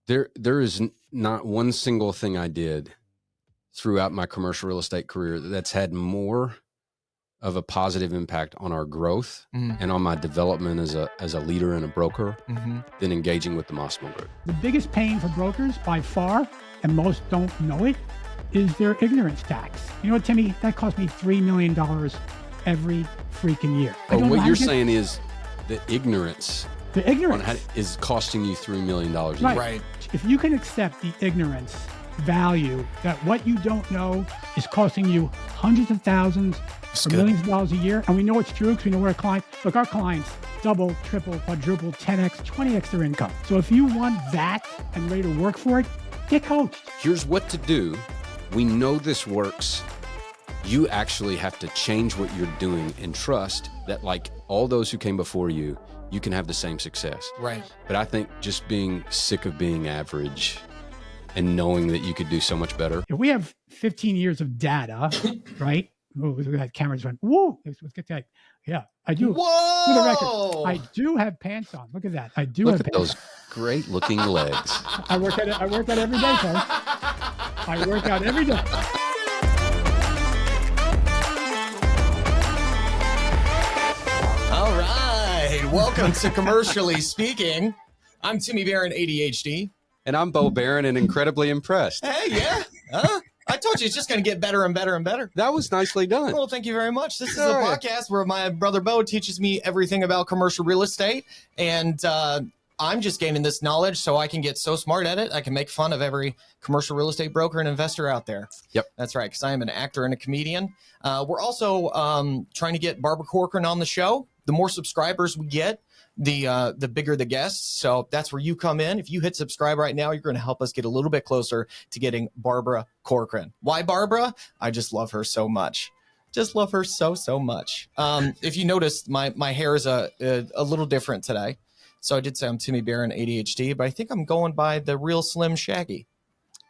There is not one single thing I did throughout my commercial real estate career that's had more of a positive impact on our growth and on my development as a leader and a broker than engaging with the Mossimo Group. The biggest pain for brokers by far, and most don't know it, is their ignorance tax. You know what, Timmy? That cost me $3 million every freaking year. Oh, what you're saying is the ignorance. The ignorance is costing you $3 million a year. Right. If you can accept the ignorance value that what you don't know is costing you hundreds of thousands or millions of dollars a year, and we know it's true because we know our clients double, triple, quadruple, 10x, 20x their income. So if you want that and ready to work for it, get coached. Here's what to do. We know this works. You actually have to change what you're doing and trust that, like all those who came before you, you can have the same success. Right. But I think just being sick of being average and knowing that you could do so much better. If we have 15 years of data, right? Oh, look at that camera's went, whoa, let's get that. Yeah, I do. Whoa! For the record, I do have pants on. Look at that. I do have Look at pants those great looking legs. I work out every day, folks. I work out every day. All right. Welcome to Commercially Speaking. I'm Timmy Barron, ADHD. And I'm Bo Barron and incredibly impressed. Hey, yeah. I told you it's just going to get better and better and better. That was nicely done. Well, thank you very much. This is a podcast where my brother Bo teaches me everything about commercial real estate. And I'm just gaining this knowledge so I can get so smart at it. I can make fun of every commercial real estate broker and investor out there. Yep. That's right, because I am an actor and a comedian. We're also trying to get Barbara Corcoran on the show. The more subscribers we get, the bigger the guests. So that's where you come in. If you hit subscribe right now, you're going to help us get a little bit closer to getting Barbara Corcoran. Why Barbara? I just love her so much. Just love her so much. If you noticed, my hair is a little different today. So I did say I'm Timmy Barron, ADHD, but I think I'm going by the real Slim Shaggy.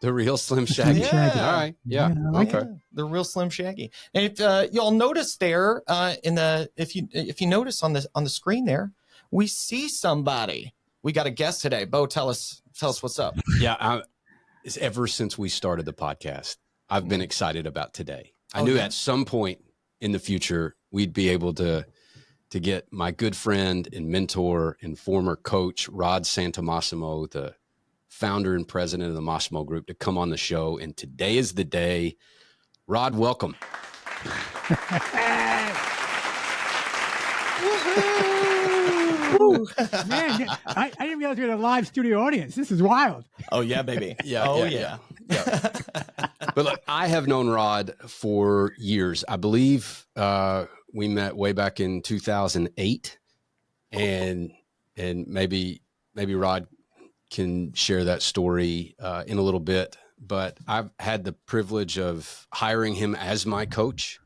The real Slim Shaggy. Yeah. All right. Yeah. Okay. The real Slim Shaggy. And if y'all notice there if you notice on the screen there, we see somebody. We got a guest today. Bo, tell us what's up. Yeah. It's ever since we started the podcast, I've been excited about today. I knew at some point in the future we'd be able to get my good friend and mentor and former coach, Rod Santomassimo, the founder and president of the Mossimo Group, to come on the show. And today is the day. Rod, welcome. Man, I didn't realize we had a live studio audience. This is wild. Oh, yeah, baby. Yeah. But look, I have known Rod for years. I believe we met way back in 2008, and maybe Rod can share that story in a little bit. But I've had the privilege of hiring him as my coach.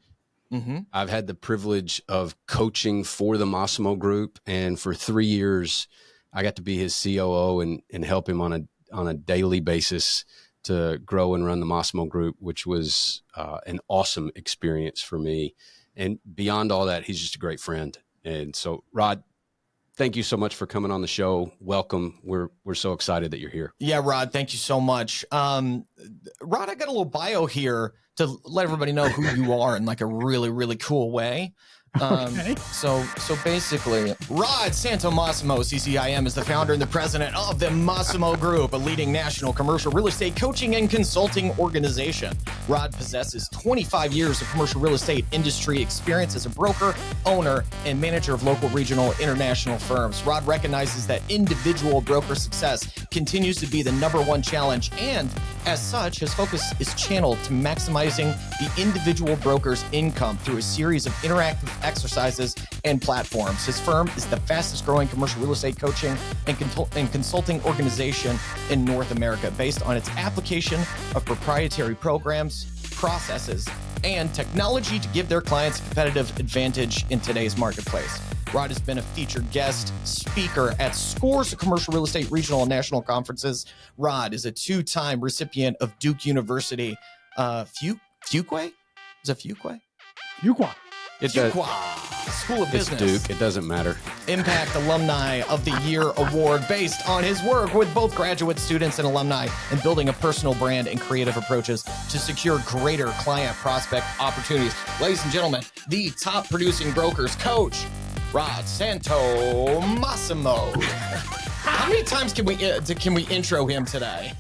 Mm-hmm. I've had the privilege of coaching for the Mossimo Group, and for 3 years, I got to be his COO and help him on a daily basis to grow and run the Mossimo Group, which was an awesome experience for me. And beyond all that, he's just a great friend. And so, Rod, thank you so much for coming on the show. Welcome. We're so excited that you're here. Yeah, Rod, thank you so much. Rod, I got a little bio here to let everybody know who you are in like a really, really cool way. Okay. So basically, Rod Santomassimo, CCIM, is the founder and the president of the Mossimo Group, a leading national commercial real estate coaching and consulting organization. Rod possesses 25 years of commercial real estate industry experience as a broker, owner, and manager of local, regional, international firms. Rod recognizes that individual broker success continues to be the #1 challenge, and as such, his focus is channeled to maximizing the individual broker's income through a series of interactive exercises and platforms. His firm is the fastest growing commercial real estate coaching and consulting organization in North America, based on its application of proprietary programs, processes, and technology to give their clients a competitive advantage in today's marketplace. Rod has been a featured guest speaker at scores of commercial real estate regional and national conferences. Rod is a 2-time recipient of Duke University. Fuquay? Is it Fuquay? Fuqua. It's a School of It's Business. Duke. It doesn't matter. Impact Alumni of the Year award based on his work with both graduate students and alumni in building a personal brand and creative approaches to secure greater client prospect opportunities. Ladies and gentlemen, the top producing brokers coach, Rod Santomassimo. How many times can we intro him today?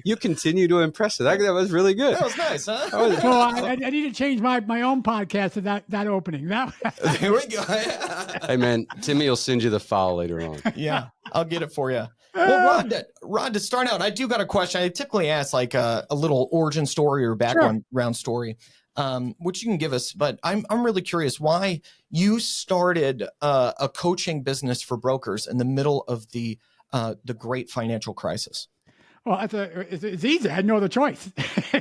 You continue to impress it. That was really good. That was nice, huh? So I need to change my own podcast to that opening. There we go. Hey, man, Timmy will send you the file later on. Yeah, I'll get it for you. Well, Rod, to start out, I do got a question. I typically ask like a little origin story or background story, which you can give us. But I'm really curious why you started a coaching business for brokers in the middle of the great financial crisis. Well, it's easy. I had no other choice.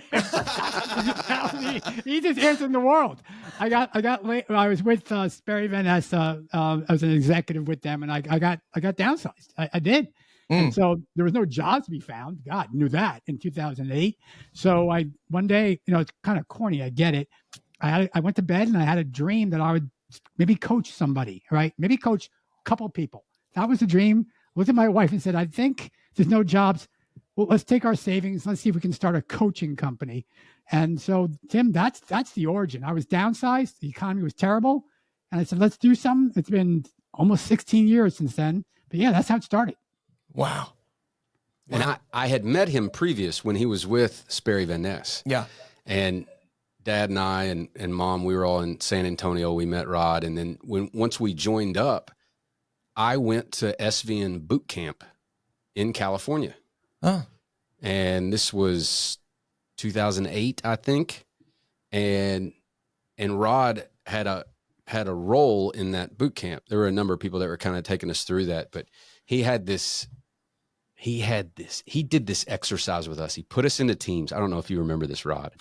That was the easiest answer in the world. I got late. I was with Sperry Van Ness. I was an executive with them, and I got downsized. I did. And so there was no jobs to be found. God knew that in 2008. So one day, it's kind of corny. I get it. I went to bed and I had a dream that I would maybe coach somebody, right? Maybe coach a couple people. That was the dream. I looked at my wife and said, I think there's no jobs. Well, let's take our savings. Let's see if we can start a coaching company. And so, Tim, that's the origin. I was downsized. The economy was terrible. And I said, let's do something. It's been almost 16 years since then. But yeah, that's how it started. Wow. And I had met him previous when he was with Sperry Van Ness. Yeah. And Dad and I and Mom, we were all in San Antonio. We met Rod. And then once we joined up, I went to SVN boot camp in California. Oh. And this was 2008, I think. And Rod had a role in that boot camp. There were a number of people that were kind of taking us through that, but he did this exercise with us. He put us into teams. I don't know if you remember this, Rod.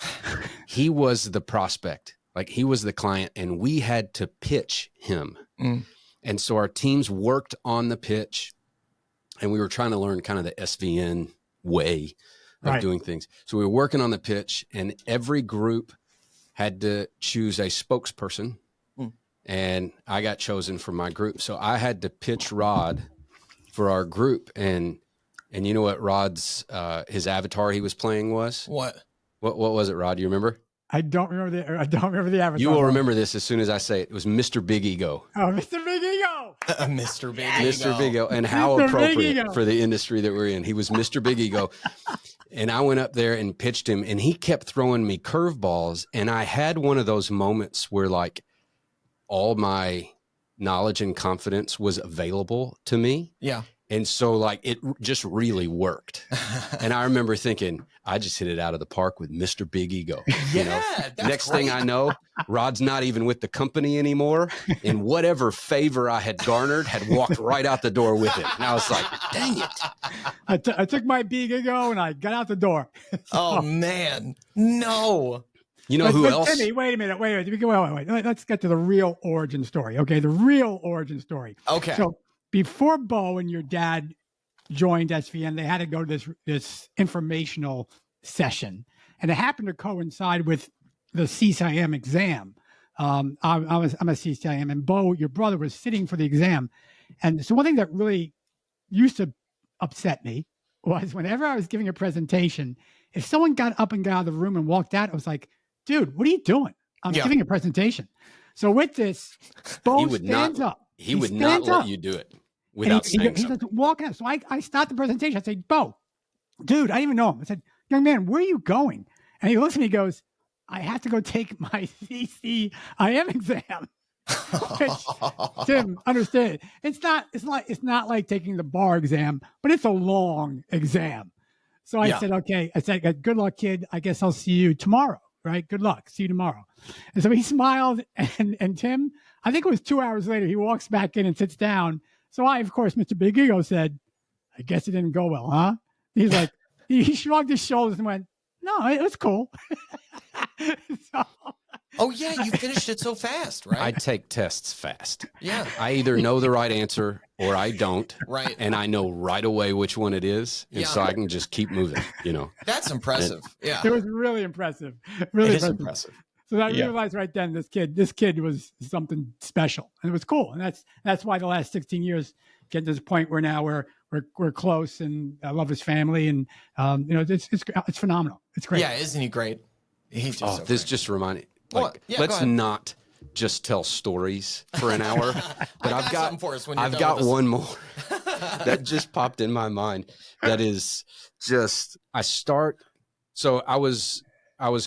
He was the prospect, like he was the client, and we had to pitch him. And so our teams worked on the pitch, and we were trying to learn kind of the SVN way of doing things. So we were working on the pitch, and every group had to choose a spokesperson, and I got chosen for my group. So I had to pitch Rod for our group, and you know what Rod's his avatar he was playing was? What was it, Rod? Do you remember? I don't remember the avatar. You will remember this as soon as I say it. It was Mr. Big Ego. Oh, Mr. Big Ego. Mr. Big Ego. Mr. Big Ego. And how appropriate for the industry that we're in. He was Mr. Big Ego. And I went up there and pitched him, and he kept throwing me curveballs. And I had one of those moments where like all my knowledge and confidence was available to me. Yeah. And so like it just really worked. And I remember thinking, I just hit it out of the park with Mr. Big Ego. Next thing I know, Rod's not even with the company anymore. And whatever favor I had garnered had walked right out the door with it. And I was like, dang it. I took my Big Ego and I got out the door. Oh man, no. You know who else? Timmy, wait a minute. Wait. Let's get to the real origin story. Okay, the real origin story. Okay. So before Bo and your dad joined SVN, they had to go to this informational session, and it happened to coincide with the CCIM exam. I'm a CCIM, and Bo, your brother, was sitting for the exam. And so one thing that really used to upset me was whenever I was giving a presentation, if someone got up and got out of the room and walked out, I was like, dude, what are you doing? I'm giving a presentation. So with this, Bo stands up. He would not let you do it without saying something. He's walking up. So I stopped the presentation. I said, Bo, dude, I didn't even know him. I said, young man, where are you going? And he looks at me and goes, I have to go take my CCIM exam. Which, Tim, understand, it's not like taking the bar exam, but it's a long exam. So I said, okay. I said, good luck, kid. I guess I'll see you tomorrow. Right? Good luck. See you tomorrow. And so he smiled, and Tim, I think it was 2 hours later, he walks back in and sits down. So I, of course, Mr. Big Ego said, I guess it didn't go well, huh? He's like, he shrugged his shoulders and went, no, it was cool. Oh yeah, you finished it so fast, right? I take tests fast. Yeah. I either know the right answer or I don't. Right. And I know right away which one it is. And so I can just keep moving, That's impressive. Yeah. It was really impressive. Really impressive. So I realized right then this kid was something special, and it was cool. And that's why the last 16 years getting to this point where now we're close, and I love his family, and it's phenomenal. It's great. Yeah, isn't he great? He's just so this great. just reminded. Well, yeah, let's not just tell stories for an hour. But I've got something for us when you're I've done got with this. one more that just popped in my mind. That is just So I was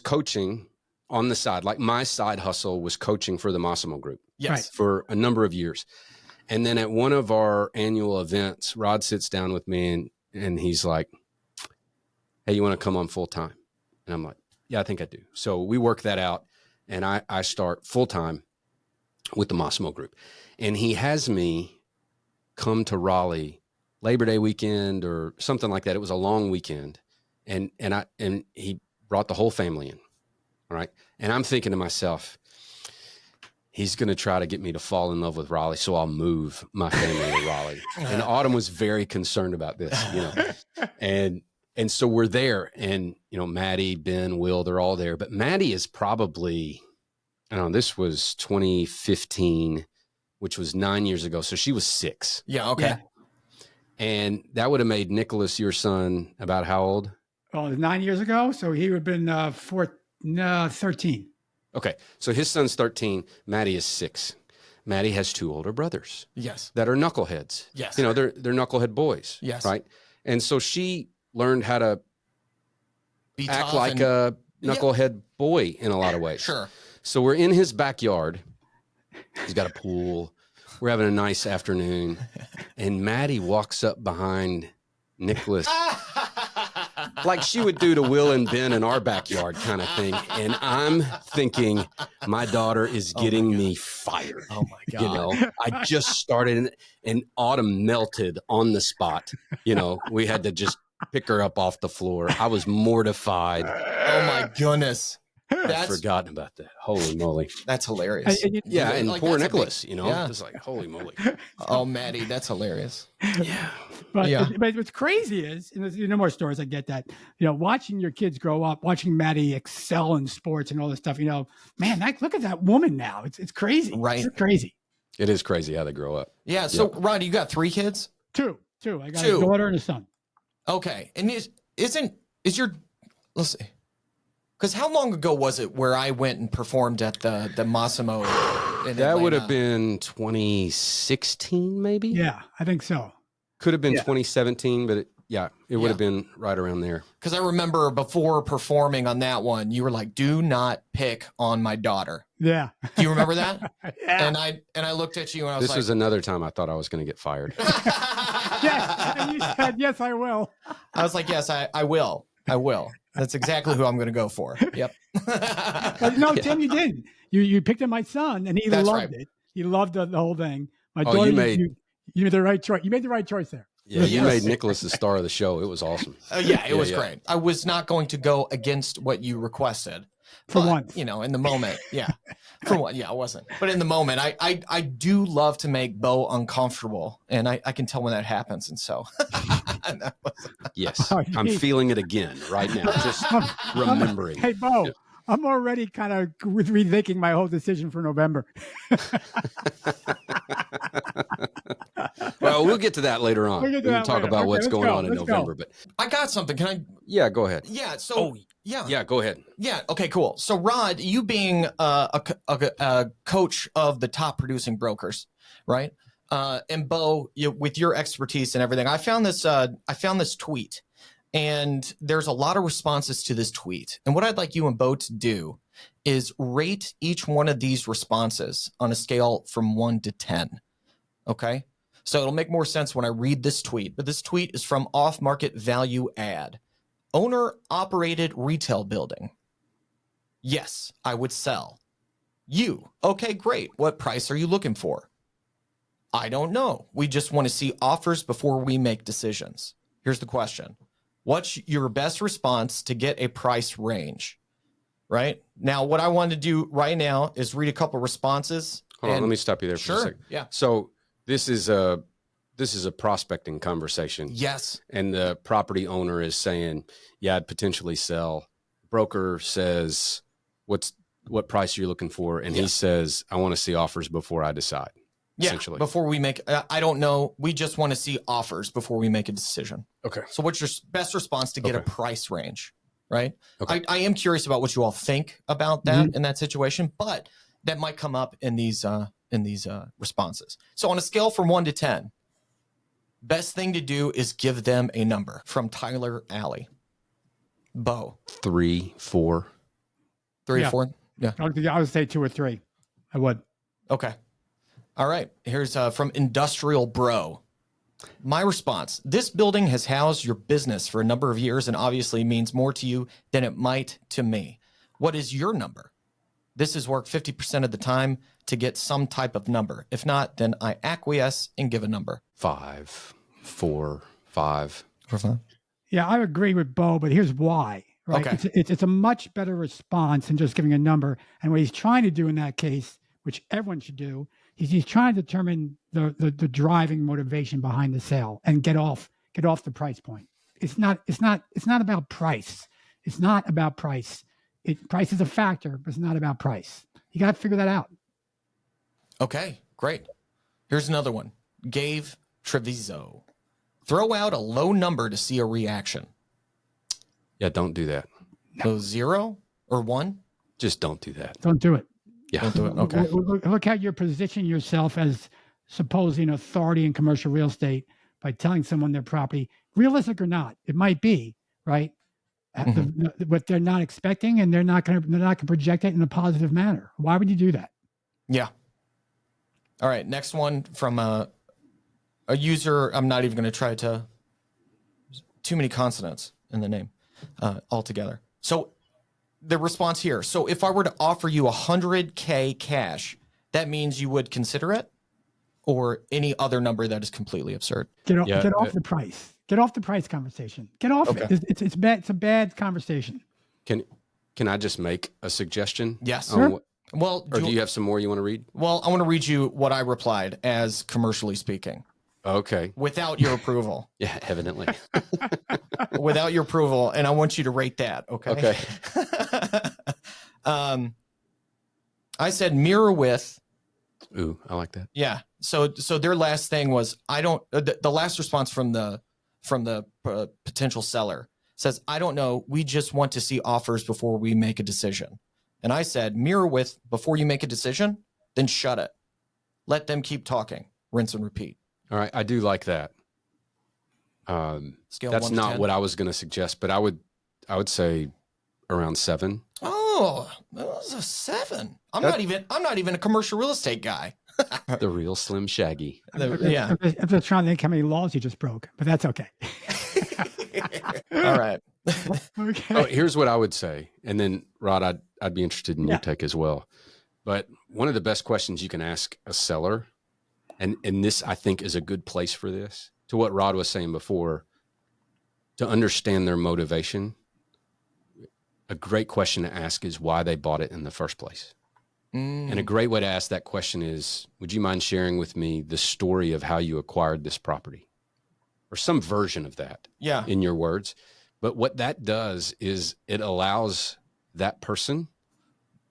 coaching on the side, like my side hustle was coaching for the Mossimo group. Yes. For a number of years. And then at one of our annual events, Rod sits down with me and he's like, hey, you want to come on full time? And I'm like, yeah, I think I do. So we work that out, and I start full time with the Mossimo group. And he has me come to Raleigh Labor Day weekend or something like that. It was a long weekend. And he brought the whole family in. All right. And I'm thinking to myself, he's going to try to get me to fall in love with Raleigh, so I'll move my family to Raleigh. And Autumn was very concerned about this, and so we're there, and Maddie, Ben, Will, they're all there. But Maddie is probably, I don't know, this was 2015, which was 9 years ago. So she was 6. Yeah. Okay. Yeah. And that would have made Nicholas, your son, about how old? Oh, it was 9 years ago. So he would have been 13. Okay. So his son's 13. Maddie is 6. Maddie has 2 older brothers. Yes. That are knuckleheads. Yes. They're knucklehead boys. Yes. Right. And so she learned how to Be act tough like a knucklehead boy in a lot of ways. Sure. So we're in his backyard. He's got a pool. We're having a nice afternoon. And Maddie walks up behind Nicholas like she would do to Will and Ben in our backyard kind of thing. And I'm thinking my daughter is getting me fired. Oh my God. I just started and Autumn melted on the spot. We had to just pick her up off the floor. I was mortified. Oh my goodness. I'd forgotten about that. Holy moly. That's hilarious. Yeah, and Like, poor that's a Nicholas, yeah. It's like, holy moly. Oh, Maddie, that's hilarious. Yeah. But, Yeah. but what's crazy is, and there's no more stories. I get that. Watching your kids grow up, watching Maddie excel in sports and all this stuff. Man, look at that woman now. It's crazy. Right. It's crazy. It is crazy how they grow up. Yeah. So, Rod, you got 3 kids? 2. I got 2. a daughter and a son. Okay. And let's see. Because how long ago was it where I went and performed at the Mossimo in That Atlanta? would have been 2016, maybe? Yeah, I think so. Could have been 2017, but it would have been right around there. Because I remember before performing on that one, you were like, "Do not pick on my daughter." Yeah. Do you remember that? Yeah. And I looked at you and I was This like, was another time I thought I was going to get fired. Yes. And you said, yes, I will. I was like, "Yes, I will. I will." That's exactly who I'm going to go for. Yep. But no, Tim, you didn't. You picked up my son, and he That's loved right. it. He loved the whole thing. My Oh, daughter, you made- you made the right choice. You made the right choice there. Yeah, you Yes. made Nicholas the star of the show. It was awesome. Yeah, it was yeah. great. I was not going to go against what you requested. For But, once. in the moment, yeah. For one, yeah, I wasn't. But in the moment, I do love to make Bo uncomfortable, and I can tell when that happens. And so, Yes. Oh, I'm geez. feeling it again right now. Just remembering. Hey, Bo, I'm already kind of rethinking my whole decision for November. Well, we'll get to that later on. We'll We get to can that talk later. about Okay, what's let's going go. on in Let's go. November. But I got something. Can I? yeah, go ahead. Yeah. So, Oh, yeah, go ahead. Yeah. Okay. Cool. So, Rod, you being a coach of the top producing brokers, right? And Bo, with your expertise and everything, I found this tweet, and there's a lot of responses to this tweet. And what I'd like you and Bo to do is rate each one of these responses on a scale from 1 to 10. Okay. So it'll make more sense when I read this tweet. But this tweet is from Off Market Value Ad. Owner operated retail building. Yes, I would sell. You. Okay, great. What price are you looking for? I don't know. We just want to see offers before we make decisions. Here's the question. What's your best response to get a price range? Right? Now, what I want to do right now is read a couple responses. Hold on, let me stop you there for a Sure. second. Yeah. So this is a prospecting conversation. Yes. And the property owner is saying, yeah, I'd potentially sell. Broker says, what's what price you're looking for, and he says, I want to see offers before I decide. Yeah, essentially. before we make, I don't know. We just want to see offers before we make a decision. Okay. So what's your best response to get a price range, right? Okay. I am curious about what you all think about that in that situation, but that might come up in these responses. So on a scale from 1 to 10, best thing to do is give them a number. From Tyler Alley. Bo. 3, 4. 3 or 4? Yeah. I would say 2 or 3. I would. Okay. All right. Here's from Industrial Bro. My response: this building has housed your business for a number of years and obviously means more to you than it might to me. What is your number? This is work 50% of the time to get some type of number. If not, then I acquiesce and give a number. 5, 4, 5. Yeah, I agree with Bo, but here's why. Right? Okay. It's a much better response than just giving a number. And what he's trying to do in that case, which everyone should do, is he's trying to determine the driving motivation behind the sale and get off the price point. It's not about price. It's not about price. Price is a factor, but it's not about price. You got to figure that out. Okay, great. Here's another one. Gave Treviso. Throw out a low number to see a reaction. Yeah, don't do that. So 0 or 1? Just don't do that. Don't do it. Yeah. Don't do it. Okay. Look how you're positioning yourself as supposing authority in commercial real estate by telling someone their property, realistic or not, it might be, right? What they're not expecting, and they're not going to project it in a positive manner. Why would you do that? Yeah. All right. Next one from a user. I'm not even going to try to. Too many consonants in the name altogether. So the response here. So if I were to offer you $100K cash, that means you would consider it, or any other number that is completely absurd. Get off the price. Get off the price conversation. Get off it. It's bad. It's a bad conversation. Can I just make a suggestion? Yes. Sure. Well, or do you have some more you want to read? Well, I want to read you what I replied as commercially speaking. Okay. Without your approval. Yeah, evidently. Without your approval, and I want you to rate that. Okay. Okay. I said mirror with. Ooh, I like that. Yeah. So their last thing was, I don't. The last response from the potential seller says, I don't know. We just want to see offers before we make a decision. And I said, mirror with, before you make a decision, then shut it. Let them keep talking. Rinse and repeat. All right. I do like that. Scale That's 1 to not 10. what I was going to suggest, but I would say around 7. Oh, that was a 7. I'm not even a commercial real estate guy. The real Slim Shaggy. Yeah. I'm just trying to think how many laws you just broke, but that's okay. All right. Okay. Oh, here's what I would say. And then Rod, I'd be interested in your take as well. But one of the best questions you can ask a seller, and this I think is a good place for this, to what Rod was saying before, to understand their motivation. A great question to ask is why they bought it in the first place. And a great way to ask that question is, would you mind sharing with me the story of how you acquired this property, or some version of that in your words? But what that does is it allows that person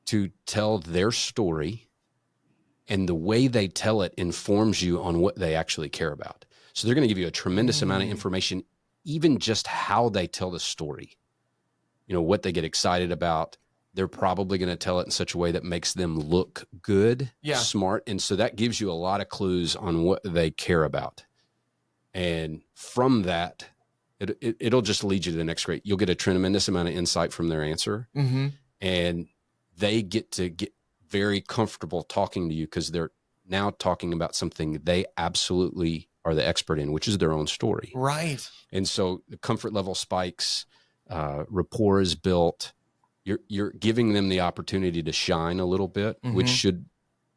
to tell their story, and the way they tell it informs you on what they actually care about. So they're going to give you a tremendous amount of information, even just how they tell the story, what they get excited about. They're probably going to tell it in such a way that makes them look good, smart. And so that gives you a lot of clues on what they care about. And from that, it'll just lead you to the next grade. You'll get a tremendous amount of insight from their answer. And they get to get very comfortable talking to you because they're now talking about something they absolutely are the expert in, which is their own story. Right. And so the comfort level spikes, rapport is built. You're giving them the opportunity to shine a little bit, which should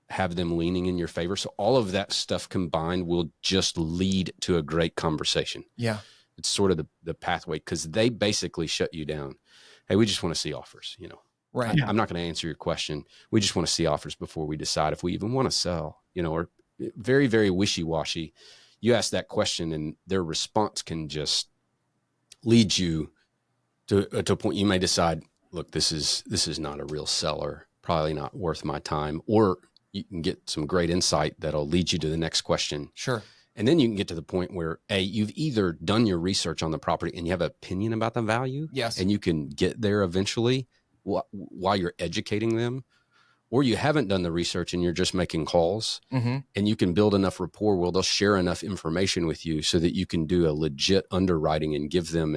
have them leaning in your favor. So all of that stuff combined will just lead to a great conversation. Yeah. It's sort of the pathway, because they basically shut you down. Hey, we just want to see offers, Right. I'm not going to answer your question. We just want to see offers before we decide if we even want to sell, or very, very wishy-washy. You ask that question and their response can just lead you to a point. You may decide, look, this is not a real seller. probably not worth my time, or you can get some great insight that'll lead you to the next question. Sure. And then you can get to the point where you've either done your research on the property and you have an opinion about the value. Yes. And you can get there eventually while you're educating them, or you haven't done the research and you're just making calls, and you can build enough rapport where they'll share enough information with you so that you can do a legit underwriting and give them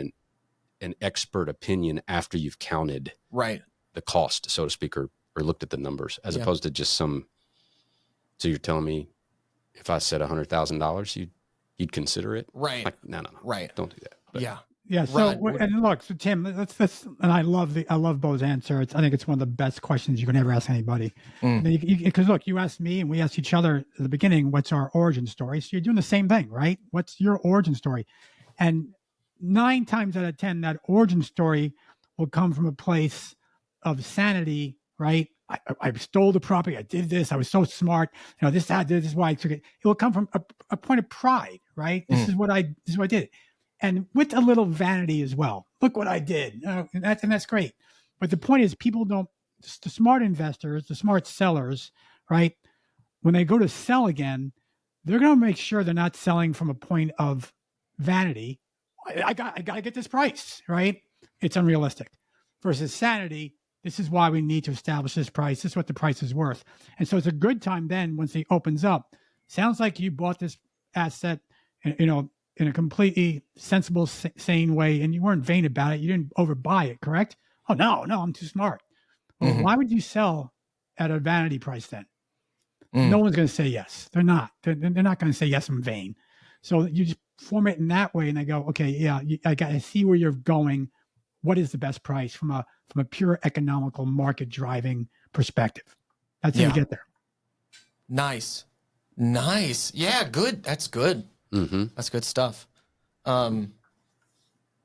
an expert opinion after you've counted the cost, so to speak, or looked at the numbers, as opposed to just some. So you're telling me if I said $100,000, you'd consider it? Right. Like, no. Right. Don't do that. But, Yeah. So, and look, so Tim, let's, and I love Bo's answer. I think it's one of the best questions you can ever ask anybody. Because look, you asked me and we asked each other at the beginning, what's our origin story? So you're doing the same thing, right? What's your origin story? And 9 times out of 10, that origin story will come from a place of sanity, right? I stole the property. I did this. I was so smart. This is why I took it. It will come from a point of pride, right? This is what I did. And with a little vanity as well. Look what I did. And that's great. But the point is, people don't, the smart investors, the smart sellers, right? When they go to sell again, they're going to make sure they're not selling from a point of vanity. I got to get this price, right? It's unrealistic. Versus sanity, this is why we need to establish this price. This is what the price is worth. And so it's a good time then, once it opens up. Sounds like you bought this asset, in a completely sensible, sane way, and you weren't vain about it. You didn't overbuy it, correct? Oh, no, I'm too smart. Well, why would you sell at a vanity price then? No one's going to say yes. They're not. They're not going to say yes, I'm vain. So you just form it in that way, and they go, okay, yeah, I see where you're going. What is the best price from a pure economical market driving perspective? That's how you get there. Nice. Yeah, good. That's good. That's good stuff. There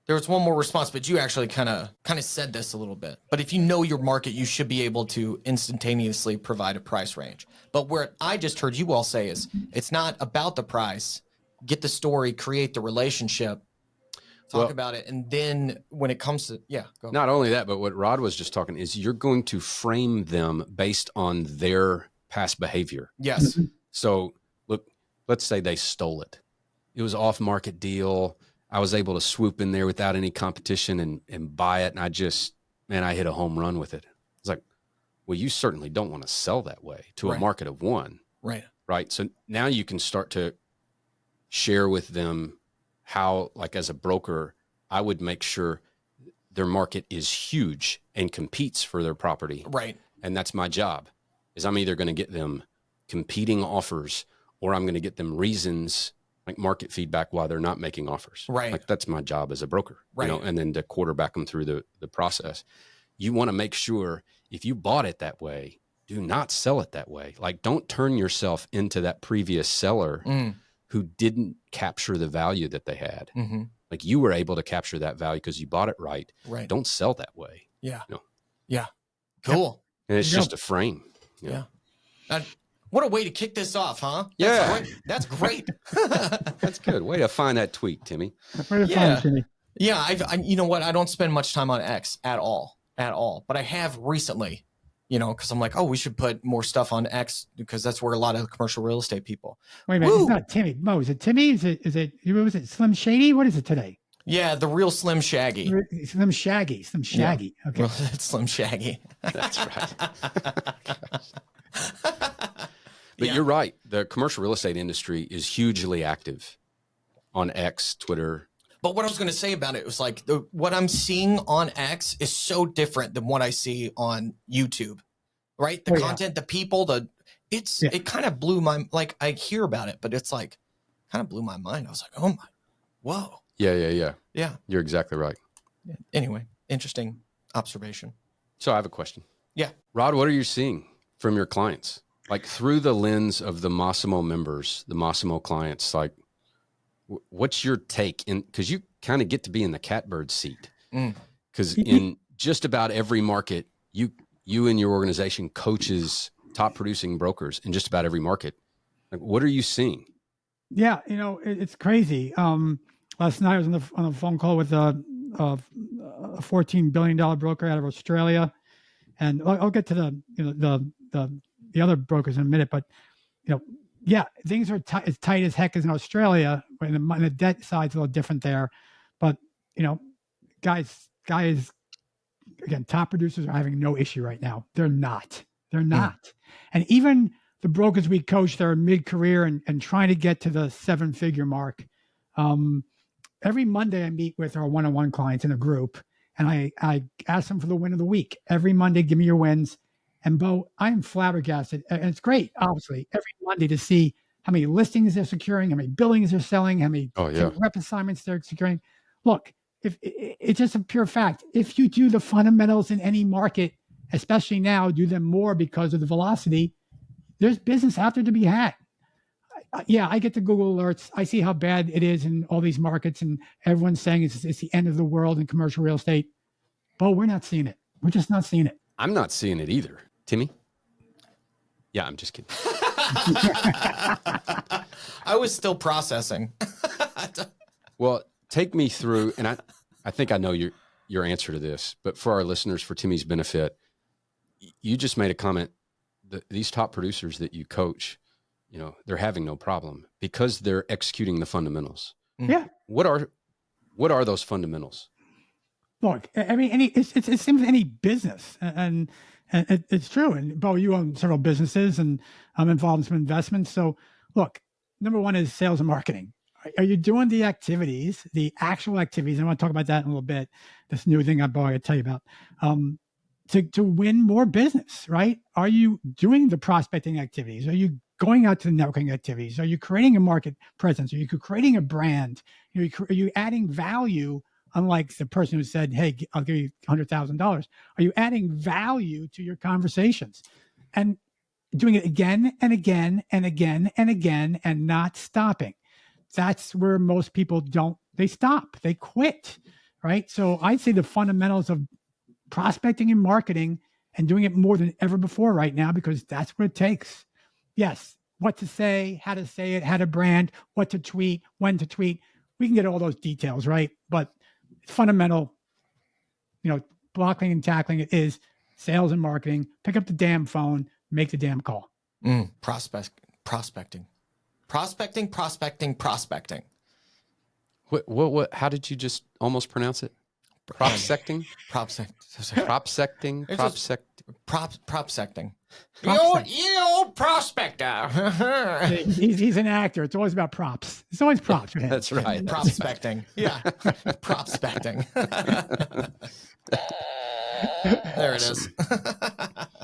was one more response, but you actually kind of said this a little bit. But if you know your market, you should be able to instantaneously provide a price range. But where I just heard you all say is, it's not about the price. Get the story, create the relationship, talk about it, and then when it comes to go. Not only that, but what Rod was just talking is you're going to frame them based on their past behavior. Yes. So look, let's say they stole it. It was off-market deal. I was able to swoop in there without any competition and buy it. And I hit a home run with it. It's like, well, you certainly don't want to sell that way to a market of one. Right. So now you can start to share with them how, like as a broker, I would make sure their market is huge and competes for their property. Right. And that's my job, is I'm either going to get them competing offers or I'm going to get them reasons, like market feedback, why they're not making offers. Right. Like that's my job as a broker, right. And then to quarterback them through the process. You want to make sure if you bought it that way, do not sell it that way. Like don't turn yourself into that previous seller who didn't capture the value that they had. Like you were able to capture that value because you bought it right. Don't sell that way. Yeah. Cool. And it's just a frame. Yeah. What a way to kick this off, huh? That's great. That's good. Way to find that tweet, Timmy. Yeah. I you know what? I don't spend much time on X at all. But I have recently, because I'm like, oh, we should put more stuff on X because that's where a lot of commercial real estate people. Wait a minute. It's not Timmy. Mo, is it Timmy? Was it Slim Shady? What is it today? Yeah, the real Slim Shaggy. Slim Shaggy. Yeah. Okay. Well, it's Slim Shaggy. That's right. But you're right. The commercial real estate industry is hugely active on X, Twitter. But what I was going to say about it was like what I'm seeing on X is so different than what I see on YouTube, right? The content, the people, it kind of blew my, like I hear about it, but it's like kind of blew my mind. I was like, oh my, whoa. Yeah. You're exactly right. Anyway, interesting observation. So I have a question. Yeah. Rod, what are you seeing from your clients? Like through the lens of the Mossimo members, the Mossimo clients, like what's your take in, because you kind of get to be in the catbird seat because in just about every market, you and your organization coaches top producing brokers in just about every market. Like, what are you seeing? Yeah. It's crazy. Last night I was on a phone call with a $14 billion broker out of Australia. And I'll get to the other brokers in a minute, but yeah, things are as tight as heck as in Australia. And the debt side's a little different there, but guys, again, top producers are having no issue right now. They're not. And even the brokers we coach that are mid-career and trying to get to the 7-figure mark. Every Monday I meet with our one-on-one clients in a group, and I ask them for the win of the week. Every Monday, give me your wins. And Bo, I am flabbergasted. And it's great, obviously, every Monday to see how many listings they're securing, how many billings they're selling, how many rep assignments they're securing. Look, if it's just a pure fact. If you do the fundamentals in any market, especially now, do them more because of the velocity, there's business out there to be had. Yeah, I get the Google alerts. I see how bad it is in all these markets, and everyone's saying it's the end of the world in commercial real estate. But we're not seeing it. We're just not seeing it. I'm not seeing it either. Timmy? Yeah, I'm just kidding. I was still processing. Well, take me through, and I think I know your answer to this, but for our listeners, for Timmy's benefit, you just made a comment that these top producers that you coach, they're having no problem because they're executing the fundamentals. Yeah. What are those fundamentals? Look, I mean, it's the same with any business, and it's true. And Bo, you own several businesses, and I'm involved in some investments. So, look, number one is sales and marketing. Are you doing the activities, the actual activities? I want to talk about that in a little bit. This new thing I'm going to tell you about. To win more business, right? Are you doing the prospecting activities? Are you going out to the networking activities? Are you creating a market presence? Are you creating a brand? Are you adding value? Unlike the person who said, "Hey, I'll give you $100,000." Are you adding value to your conversations and doing it again and again and again and again and not stopping? That's where most people they stop, they quit, right? So I'd say the fundamentals of prospecting and marketing and doing it more than ever before right now, because that's what it takes. Yes, what to say, how to brand, what to tweet, when to tweet. We can get all those details, right? But it's fundamental, blocking and tackling it is sales and marketing. Pick up the damn phone, make the damn call. Prospecting. What? How did you just almost pronounce it? Propsecting? Propsecting? Propsecting. You prospector. He's an actor. It's always about props. It's always props. Man. That's right. Prospecting. Yeah. Prospecting. There it is.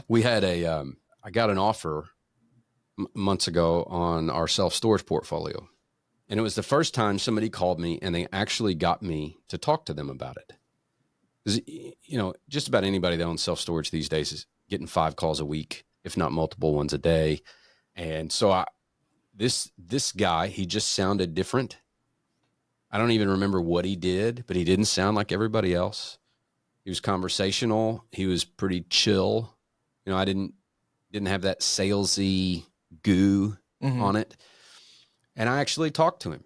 We had I got an offer months ago on our self-storage portfolio. And it was the first time somebody called me and they actually got me to talk to them about it. Because, just about anybody that owns self-storage these days is getting 5 calls a week, if not multiple ones a day. And so this guy, he just sounded different. I don't even remember what he did, but he didn't sound like everybody else. He was conversational. He was pretty chill. I didn't have that salesy goo on it. And I actually talked to him,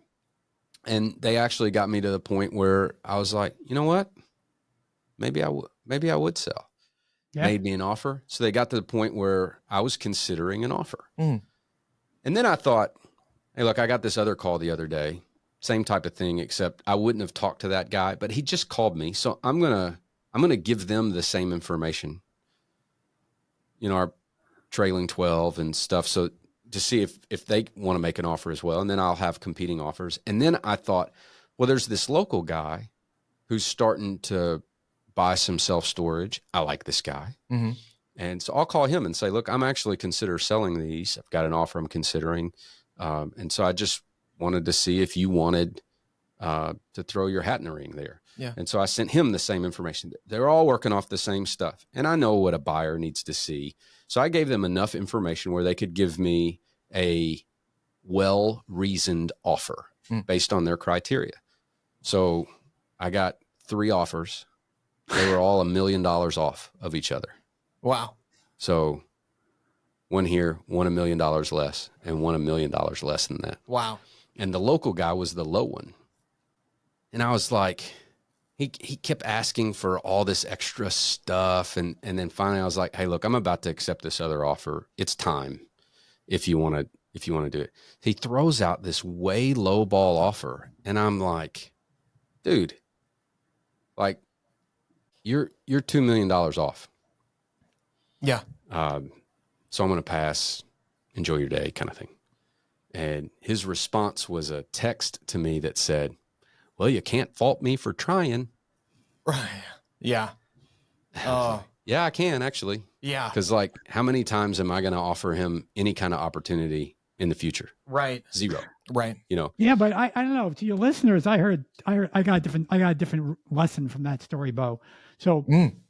and they actually got me to the point where I was like, you know what? Maybe I would sell. Yeah. Made me an offer. So they got to the point where I was considering an offer. And then I thought, hey, look, I got this other call the other day, same type of thing, except I wouldn't have talked to that guy, but he just called me. So I'm going to give them the same information, our trailing 12 and stuff. So to see if they want to make an offer as well. And then I'll have competing offers. And then I thought, well, there's this local guy who's starting to buy some self-storage. I like this guy. And so I'll call him and say, look, I'm actually considering selling these. I've got an offer I'm considering. And so I just wanted to see if you wanted to throw your hat in the ring there. Yeah. And so I sent him the same information. They're all working off the same stuff. And I know what a buyer needs to see. So I gave them enough information where they could give me a well-reasoned offer based on their criteria. So I got 3 offers. They were all $1 million off of each other. Wow. So one here, one $1 million less, and one $1 million less than that. Wow. And the local guy was the low one. And I was like, he kept asking for all this extra stuff. And then finally I was like, hey, look, I'm about to accept this other offer. It's time. If you want to do it. He throws out this way low ball offer. And I'm like, dude, like you're $2 million off. Yeah. So I'm going to pass, enjoy your day kind of thing. And his response was a text to me that said, well, you can't fault me for trying. Right. Yeah. Oh, Yeah, I can actually. yeah. Because like, how many times am I going to offer him any kind of opportunity in the future? Right. Zero. Right. You know? Yeah, but I don't know. To your listeners, I got a different lesson from that story, Bo. So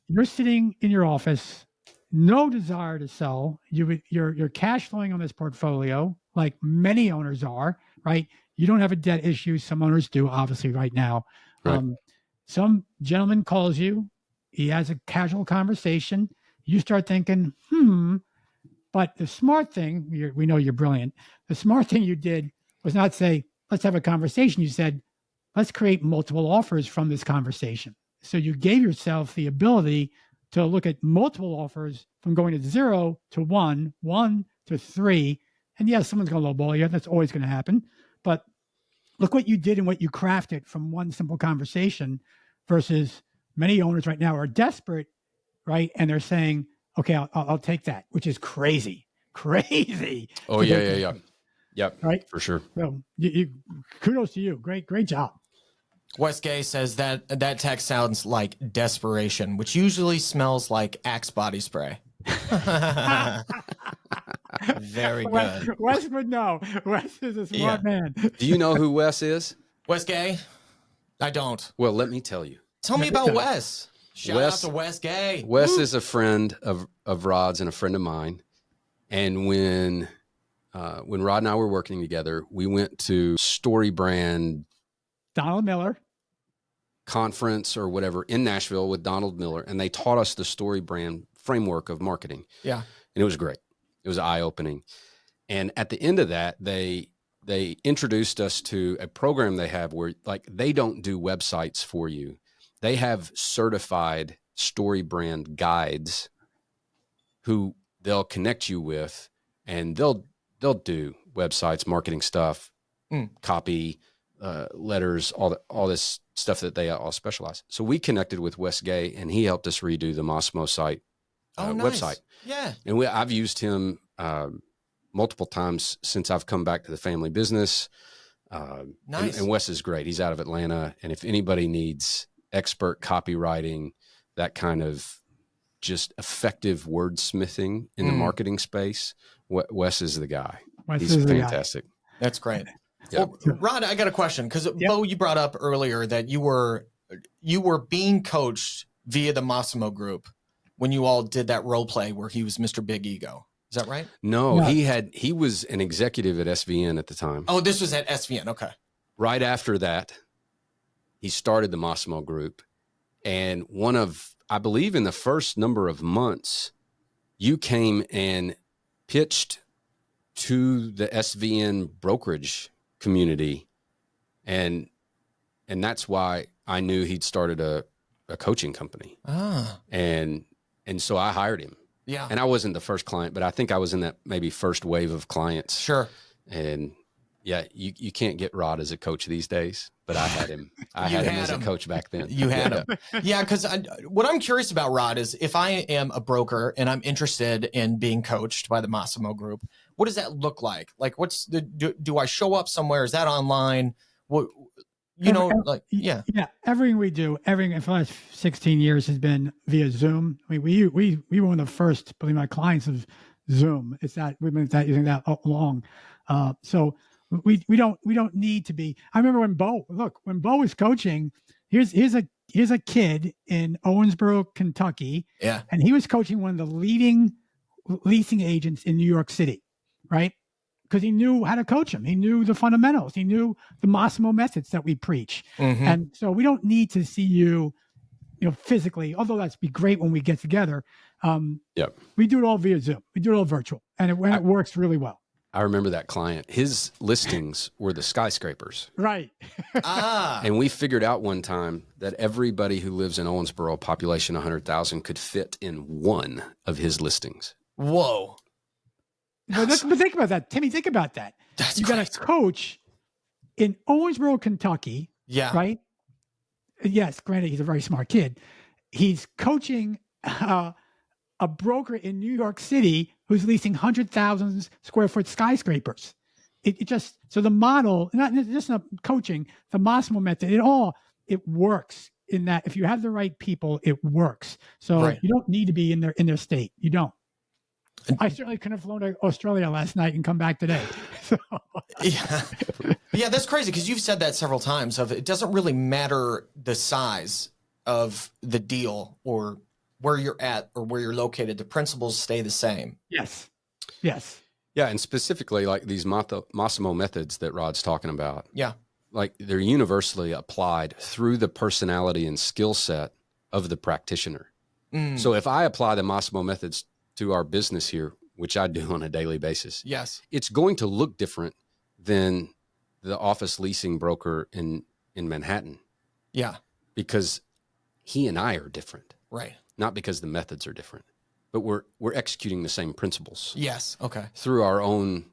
you're sitting in your office, no desire to sell. You're cash flowing on this portfolio, like many owners are, right? You don't have a debt issue. Some owners do, obviously, right now. Right. Some gentleman calls you. He has a casual conversation. You start thinking, But the smart thing, we know you're brilliant. The smart thing you did was not say, let's have a conversation. You said, let's create multiple offers from this conversation. So you gave yourself the ability to look at multiple offers from going to 0 to 1, 1 to 3. And yes, someone's going to lowball you. That's always going to happen. But look what you did and what you crafted from one simple conversation versus many owners right now are desperate, right? And they're saying, okay, I'll take that, which is crazy. Oh, yeah. Yep. Right. For sure. So kudos to you. Great job. Wes Gay says that text sounds like desperation, which usually smells like Axe body spray. Very good. Wes would know. Wes is a smart man. Do you know who Wes is? Wes Gay? I don't. Well, let me tell you. Tell me about Wes. Shout out to Wes Gay. Wes is a friend of Rod's and a friend of mine. And when Rod and I were working together, we went to Story Brand Donald Miller conference or whatever in Nashville with Donald Miller, and they taught us the Story Brand framework of marketing. Yeah. And it was great. It was eye-opening. And at the end of that, they introduced us to a program they have where like they don't do websites for you. They have certified Story Brand guides who they'll connect you with, and they'll do websites, marketing stuff, copy, letters, all this stuff that they all specialize. So we connected with Wes Gay, and he helped us redo the Mossimo site website. Yeah. And I've used him multiple times since I've come back to the family business. Nice. And Wes is great. He's out of Atlanta. And if anybody needs expert copywriting, that kind of just effective wordsmithing in the marketing space, Wes is the guy. He's fantastic. That's great. Yep. Well, Rod, I got a question because Bo, you brought up earlier that you were being coached via the Mossimo group when you all did that role play where he was Mr. Big Ego. Is that right? No, he was an executive at SVN at the time. Oh, this was at SVN. Okay. Right after that, he started the Mossimo group. And I believe in the first number of months, you came and pitched to the SVN brokerage community. And that's why I knew he'd started a coaching company. And so I hired him. Yeah. And I wasn't the first client, but I think I was in that maybe first wave of clients. Sure. And yeah, you can't get Rod as a coach these days, but I had him. I had him as a coach back then. You had him. Yeah, because what I'm curious about, Rod, is if I am a broker and I'm interested in being coached by the Mossimo group, what does that look like? Like, do I show up somewhere? Is that online? What, yeah. Everything we do, for the last 16 years has been via Zoom. I mean, we were one of the first, believe my clients of Zoom. It's that we've been using that all along. So we don't need to be. I remember when Bo was coaching. Here's a kid in Owensboro, Kentucky. Yeah, and he was coaching one of the leading leasing agents in New York City, right? Because he knew how to coach him. He knew the fundamentals. He knew the Mossimo methods that we preach. And so we don't need to see you physically, although that'd be great when we get together. We do it all via Zoom. We do it all virtual, and it works really well. I remember that client. His listings were the skyscrapers. Right. And we figured out one time that everybody who lives in Owensboro, population 100,000, could fit in one of his listings. Whoa. But think about that. Timmy, think about that. That's you got a coach in Owensboro, Kentucky. Yeah. Right? Yes, granted, he's a very smart kid. He's coaching a broker in New York City who's leasing 100,000 square foot skyscrapers. It just, so the model, not just not coaching, the Mossimo method, it works in that if you have the right people, it works. So you don't need to be in their state. You don't. I certainly couldn't have flown to Australia last night and come back today. So. Yeah, that's crazy because you've said that several times. It doesn't really matter the size of the deal or where you're at or where you're located. The principles stay the same. Yes. Yeah, and specifically like these Mossimo methods that Rod's talking about. Yeah. Like they're universally applied through the personality and skill set of the practitioner. So if I apply the Mossimo methods to our business here, which I do on a daily basis, yes, it's going to look different than the office leasing broker in Manhattan. Yeah. Because he and I are different. Right. Not because the methods are different, but we're executing the same principles. Yes. Okay. Through our own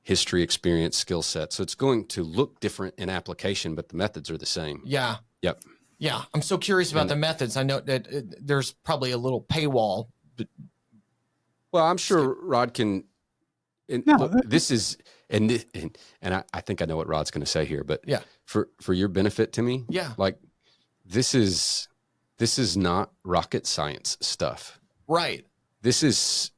history, experience, skill set. So it's going to look different in application, but the methods are the same. Yeah. Yep. Yeah. I'm so curious about the methods. I know that there's probably a little paywall. Well, I'm sure Rod can. Look, this is, and I think I know what Rod's going to say here, but yeah, for your benefit, Timmy. Yeah. Like this is not rocket science stuff. Right. This is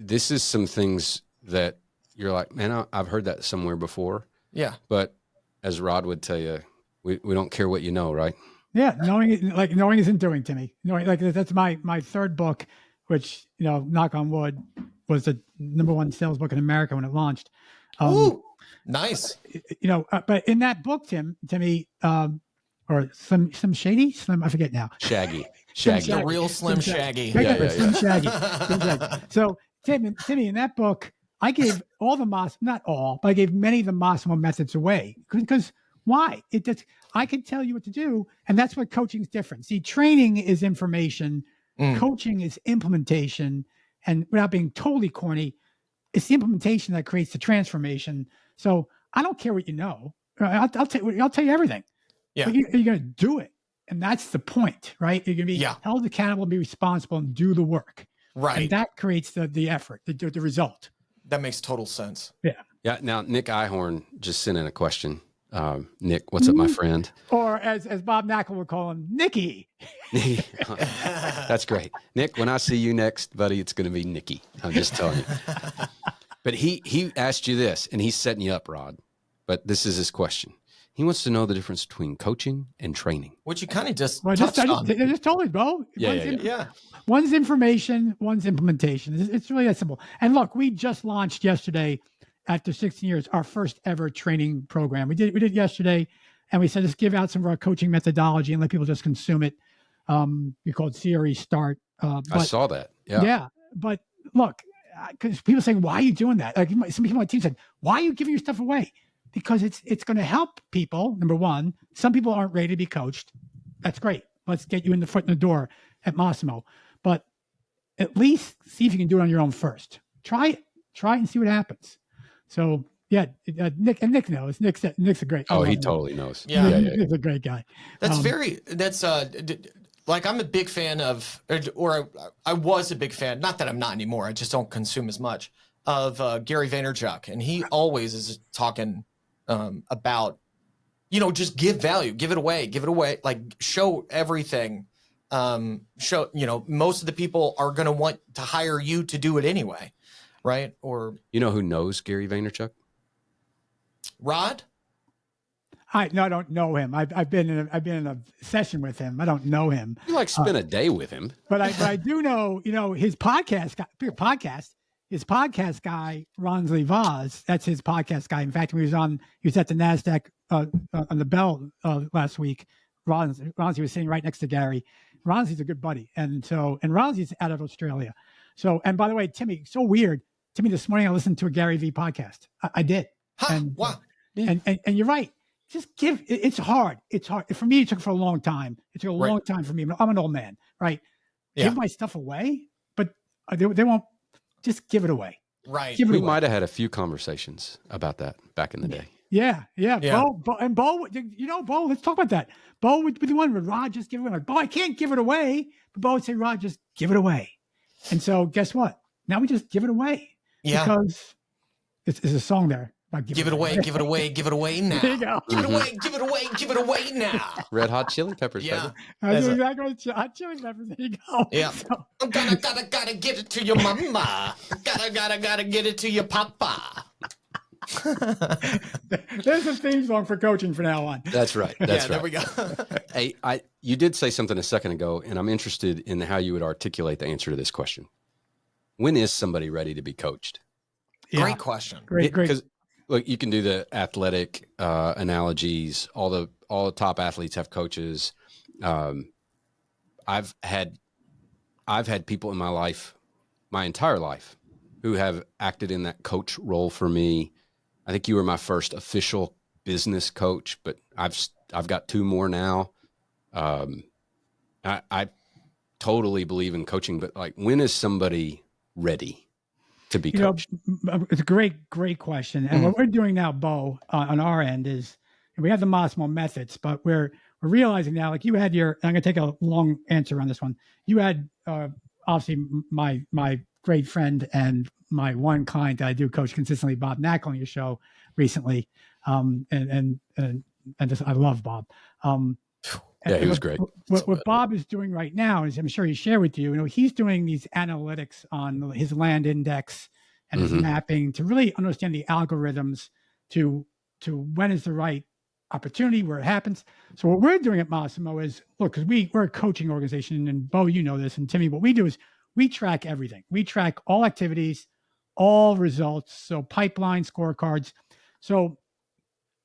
some things that you're like, man, I've heard that somewhere before. Yeah. But as Rod would tell you, we don't care what you know, right? Yeah. Knowing isn't doing, Timmy. Knowing, like that's my third book, which, knock on wood, was the #1 sales book in America when it launched. Ooh, nice. But in that book, Timmy, or Slim Shady, I forget now. Shaggy. The real Slim Shaggy. Slim Shaggy. So Timmy, in that book, I gave not all, but I gave many of the Mossimo methods away. Because why? I can tell you what to do, and that's what coaching's different. See, training is information, coaching is implementation, and without being totally corny, it's the implementation that creates the transformation. So I don't care what you know. I'll tell you everything. Yeah. But you're going to do it. And that's the point, right? You're going to be held accountable and be responsible and do the work. Right. And that creates the effort, the result. That makes total sense. Yeah. Yeah. Now, Nick Ihorn just sent in a question. Nick, what's up, my friend? Or as Bob Knackle would call him, Nicky. That's great. Nick, when I see you next, buddy, it's going to be Nicky. I'm just telling you. But he asked you this, and he's setting you up, Rod. But this is his question. He wants to know the difference between coaching and training. Which you kind of just touched on. I just told you, bro. Yeah. One's information, one's implementation. It's really that simple. And look, we just launched yesterday, after 16 years, our first ever training program. We did yesterday, and we said, let's give out some of our coaching methodology and let people just consume it. We called CRE Start. I saw that. Yeah. Yeah. But look, because people saying, why are you doing that? Like some people on my team said, why are you giving your stuff away? Because it's going to help people. Number one, some people aren't ready to be coached. That's great. Let's get you in the foot in the door at Mossimo. But at least see if you can do it on your own first. Try it and see what happens. So yeah, Nick knows. Nick's a great. Oh, he totally knows. Yeah. Nick's a great guy. That's like I'm a big fan of, or I was a big fan. Not that I'm not anymore. I just don't consume as much of Gary Vaynerchuk, and he always is talking about, just give value, give it away, like show everything. Most of the people are going to want to hire you to do it anyway. Right. Or, who knows Gary Vaynerchuk? No, Rod? I don't know him. I've been in a session with him. I don't know him. You spend a day with him. But I do know, his podcast guy, his podcast guy, Ronsley Vaz, that's his podcast guy. In fact, he was at the NASDAQ on the Bell last week. Ronsley was sitting right next to Gary. Ronsley's a good buddy. And Ronsley's out of Australia. So, and by the way, Timmy, so weird. Timmy, this morning I listened to a Gary Vee podcast. I did. Huh, And, wow. and you're right. Just it's hard. It's hard. For me, it took for a long time. It took a long time for me. I'm an old man, right? Yeah. Give my stuff away, but they won't just give it away. Right. We might have had a few conversations about that back in the day. Yeah. Bo, Bo, let's talk about that. Bo would be the one with Rod just give it away. Like, Bo, I can't give it away. But Bo would say, Rod, just give it away. And so guess what? Now we just give it away. Yeah. Because it's a song there. Give it away, give it away, give it away now. There you go. Give it away, give it away, give it away now. Red Hot Chili Peppers, Yeah. baby. That's exactly what Hot Chili Peppers. There you go. Yeah. So, I'm gotta get it to your mama. Gotta get it to your papa. there's a theme song for coaching from now on. That's right. That's There right. we go. Hey, you did say something a second ago, and I'm interested in how you would articulate the answer to this question. When is somebody ready to be coached? Yeah. Great question. Great. Because look, you can do the athletic analogies. All the top athletes have coaches. I've had people in my life, my entire life, who have acted in that coach role for me. I think you were my first official business coach, but I've got 2 more now. I totally believe in coaching, but like, when is somebody ready to be coached? It's a great question. And what we're doing now, Bo, on our end is we have the Mossimo methods, but we're realizing now, like you had I'm going to take a long answer on this one. You had obviously my great friend and my one client that I do coach consistently, Bob Knack, on your show recently. And just, I love Bob. Yeah, he was great. What Bob is doing right now is, I'm sure he shared with you, he's doing these analytics on his land index and his mapping to really understand the algorithms to when is the right opportunity, where it happens. So what we're doing at Mossimo is, look, because we're a coaching organization, and Bo, you know this, and Timmy, what we do is we track everything. We track all activities, all results, so pipeline scorecards. So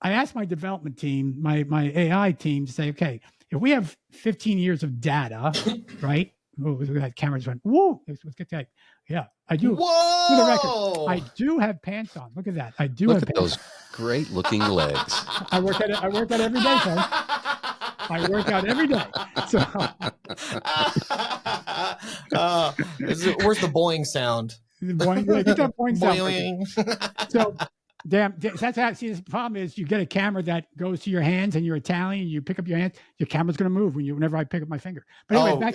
I asked my development team, my AI team, to say, okay, if we have 15 years of data, right? Oh, that cameras went, whoa, let's get that. Yeah, I do. Whoa! For the record, I do have pants on. Look at that. I do Look have at pants those great looking legs. I work out every day, folks. I work out every day. So, where's the boing sound? boing, get that boing sound. Boing. So, that's how, see, the problem is, you get a camera that goes to your hands, and you're Italian, you pick up your hands, your camera's going to move whenever I pick up my finger. But anyway,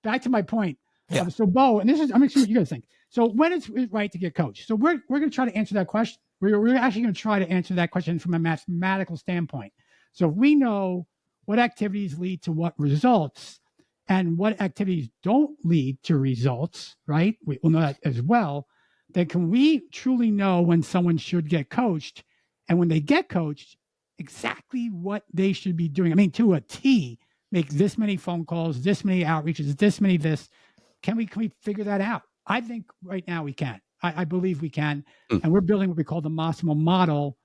back to my point. Yeah. So Bo, and I'm going to see what you guys think. So when is it right to get coached? So we're going to try to answer that question. We're actually going to try to answer that question from a mathematical standpoint. So if we know what activities lead to what results and what activities don't lead to results, right? We'll know that as well. Then can we truly know when someone should get coached, and when they get coached, exactly what they should be doing? I mean, to a T, make this many phone calls, this many outreaches, this many this. Can we figure that out? I think right now we can. I believe we can. And we're building what we call the Mossimo model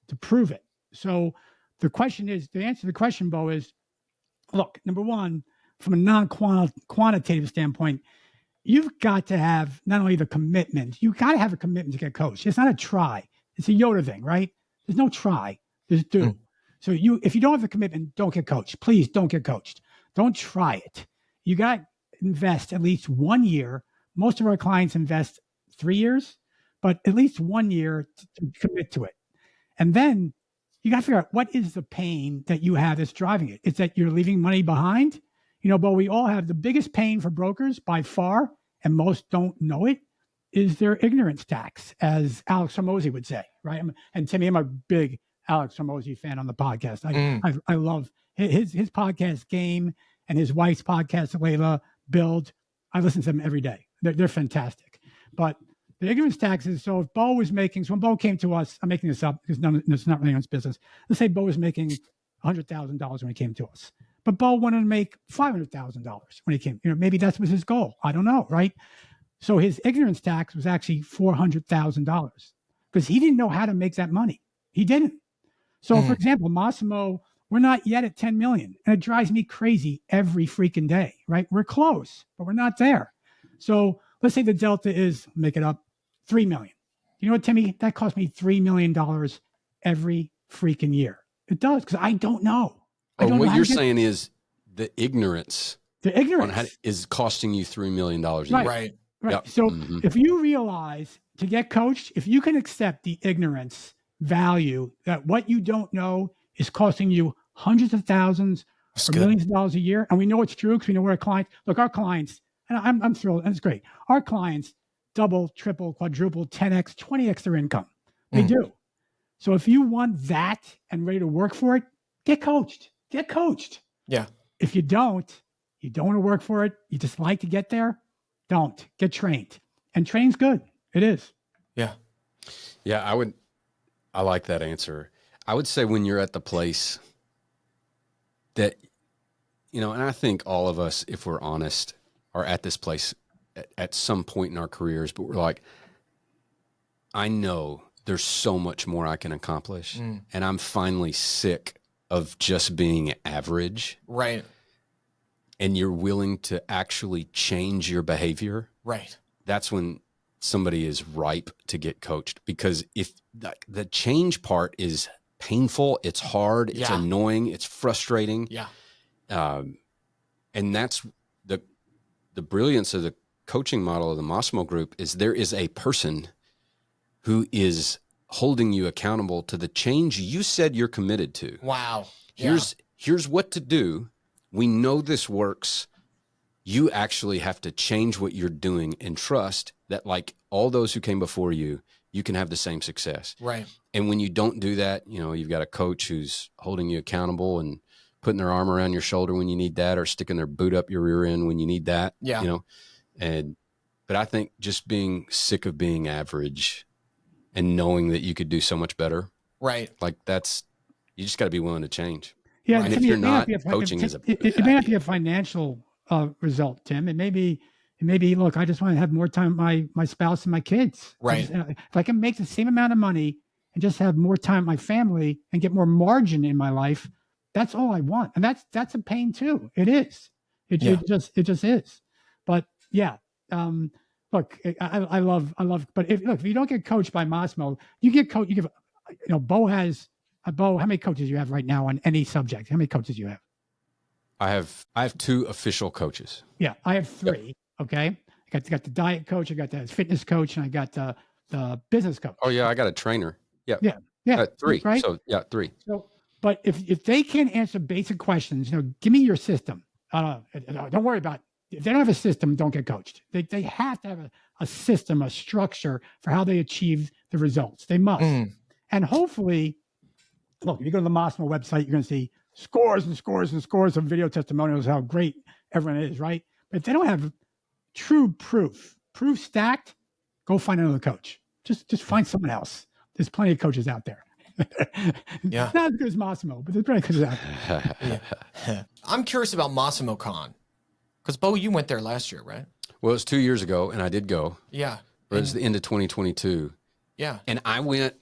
to prove it. So the question is, the answer to the question, Bo, is, look, number one, from a non-quantitative standpoint, you've got to have not only the commitment, you got to have a commitment to get coached. It's not a try. It's a Yoda thing, right? There's no try. There's do. So if you don't have the commitment, don't get coached. Please don't get coached. Don't try it. You got to invest at least 1 year. Most of our clients invest 3 years, but at least 1 year to commit to it. And then you got to figure out, what is the pain that you have that's driving it? It's that you're leaving money behind. But we all have the biggest pain for brokers by far, and most don't know it, is their ignorance tax, as Alex Hormozi would say, right? And Timmy, I'm a big Alex Hormozi fan on the podcast. I love his podcast Game, and his wife's podcast, Layla, Build. I listen to them every day. They're fantastic. But the ignorance tax is, so if Bo was making, so when Bo came to us, I'm making this up because it's not really anyone's business. Let's say Bo was making $100,000 when he came to us. But Bo wanted to make $500,000 when he came. Maybe that was his goal. I don't know, right? So his ignorance tax was actually $400,000 because he didn't know how to make that money. He didn't. So, for example, Mossimo, we're not yet at 10 million, and it drives me crazy every freaking day, right? We're close, but we're not there. So let's say the delta is, make it up, 3 million. You know what, Timmy? That cost me $3 million every freaking year. It does, because I don't know. I don't know what how you're to get saying is the ignorance the on ignorance. how is costing you $3 million a year. Right. Right. Right. Yep. So Mhm. if you realize to get coached, if you can accept the ignorance value that what you don't know is costing you hundreds of thousands That's or good. millions of dollars a year, and we know it's true because we know our clients, look, our clients, and I'm thrilled, and it's great. Our clients double, triple, quadruple, 10x, 20x their income. They do. So if you want that and ready to work for it, get coached. Get coached. Yeah. If you don't want to work for it, you just like to get there, don't. Get trained. And training's good. It is. Yeah. Yeah, I like that answer. I would say when you're at the place that, and I think all of us, if we're honest, are at this place at some point in our careers, but we're like, I know there's so much more I can accomplish. And I'm finally sick of just being average. Right. And you're willing to actually change your behavior. Right. That's when somebody is ripe to get coached, because if the change part is painful, it's hard, it's annoying, it's frustrating. Yeah. And that's the brilliance of the coaching model of the Mossimo group is there is a person who is holding you accountable to the change you said you're committed to. Wow. Here's what to do. We know this works. You actually have to change what you're doing and trust that, like all those who came before you, you can have the same success. Right. And when you don't do that, you've got a coach who's holding you accountable and putting their arm around your shoulder when you need that, or sticking their boot up your rear end when you need that. Yeah. But I think just being sick of being average and knowing that you could do so much better. Right. Like you just got to be willing to change. Yeah. And Tim, if you're not, coaching is it may not be a financial result, Tim. It may be, look, I just want to have more time with my spouse and my kids. Right. If I can make the same amount of money and just have more time with my family and get more margin in my life, that's all I want. And that's a pain too. It is. It just is. But yeah. Look, I love, but if you don't get coached by Mossimo, you get coached. You give, Bo has Bo. How many coaches you have right now on any subject? How many coaches you have? I have 2 official coaches. Yeah, I have 3. Yep. Okay, I got the diet coach, I got the fitness coach, and I got the business coach. Oh yeah, I got a trainer. Yeah, 3. Right. So 3. So, but if they can't answer basic questions, give me your system. Don't worry about. If they don't have a system, don't get coached. They have to have a system, a structure for how they achieve the results. They must. And hopefully, look, if you go to the Mossimo website, you're going to see scores and scores and scores of video testimonials how great everyone is, right? But if they don't have true proof stacked, go find another coach. Just find someone else. There's plenty of coaches out there. Yeah. Not as good as Mossimo, but there's plenty of coaches out there. Yeah. I'm curious about MassimoCon. Because, Bo, you went there last year, right? Well, it was 2 years ago, and I did go. Yeah. It was the end of 2022. Yeah. And I went,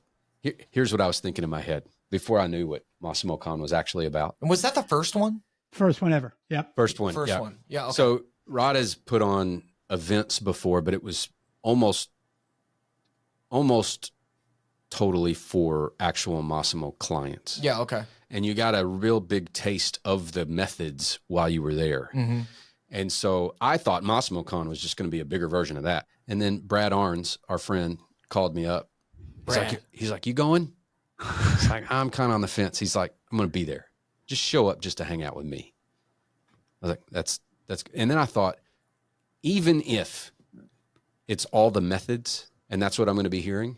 here's what I was thinking in my head before I knew what MassimoCon was actually about. And was that the first one? First one ever. Yep. First one. First one. Yeah. Okay. So Rod has put on events before, but it was almost totally for actual Mossimo clients. Yeah. Okay. And you got a real big taste of the methods while you were there. Mm-hmm. And so I thought MassimoCon was just going to be a bigger version of that. And then Brad Arns, our friend, called me up. He's like, you going? It's like, I'm kind of on the fence. He's like, I'm going to be there. Just show up just to hang out with me. I was like, that's, and then I thought, even if it's all the methods and that's what I'm going to be hearing,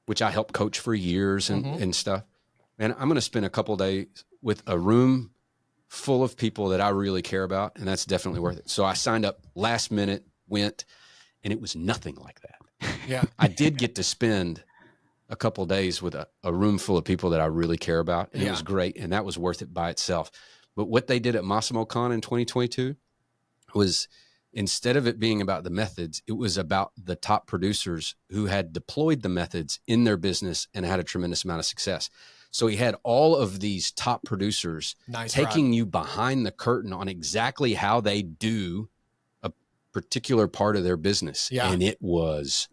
which I helped coach for years and stuff, man, I'm going to spend a couple of days with a room full of people that I really care about, and that's definitely worth it. So I signed up last minute, went, and it was nothing like that. Yeah. I did get to spend a couple of days with a room full of people that I really care about, and it was great, and that was worth it by itself. But what they did at MassimoCon in 2022 was, instead of it being about the methods, it was about the top producers who had deployed the methods in their business and had a tremendous amount of success. So he had all of these top producers taking you behind the curtain on exactly how they do a particular part of their business. Yeah. And it was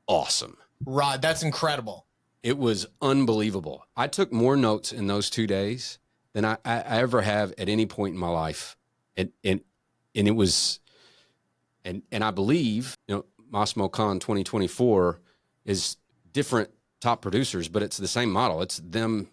awesome. Rod, that's incredible. It was unbelievable. I took more notes in those 2 days than I ever have at any point in my life. And it was, and I believe, MassimoCon 2024 is different top producers, but it's the same model. It's them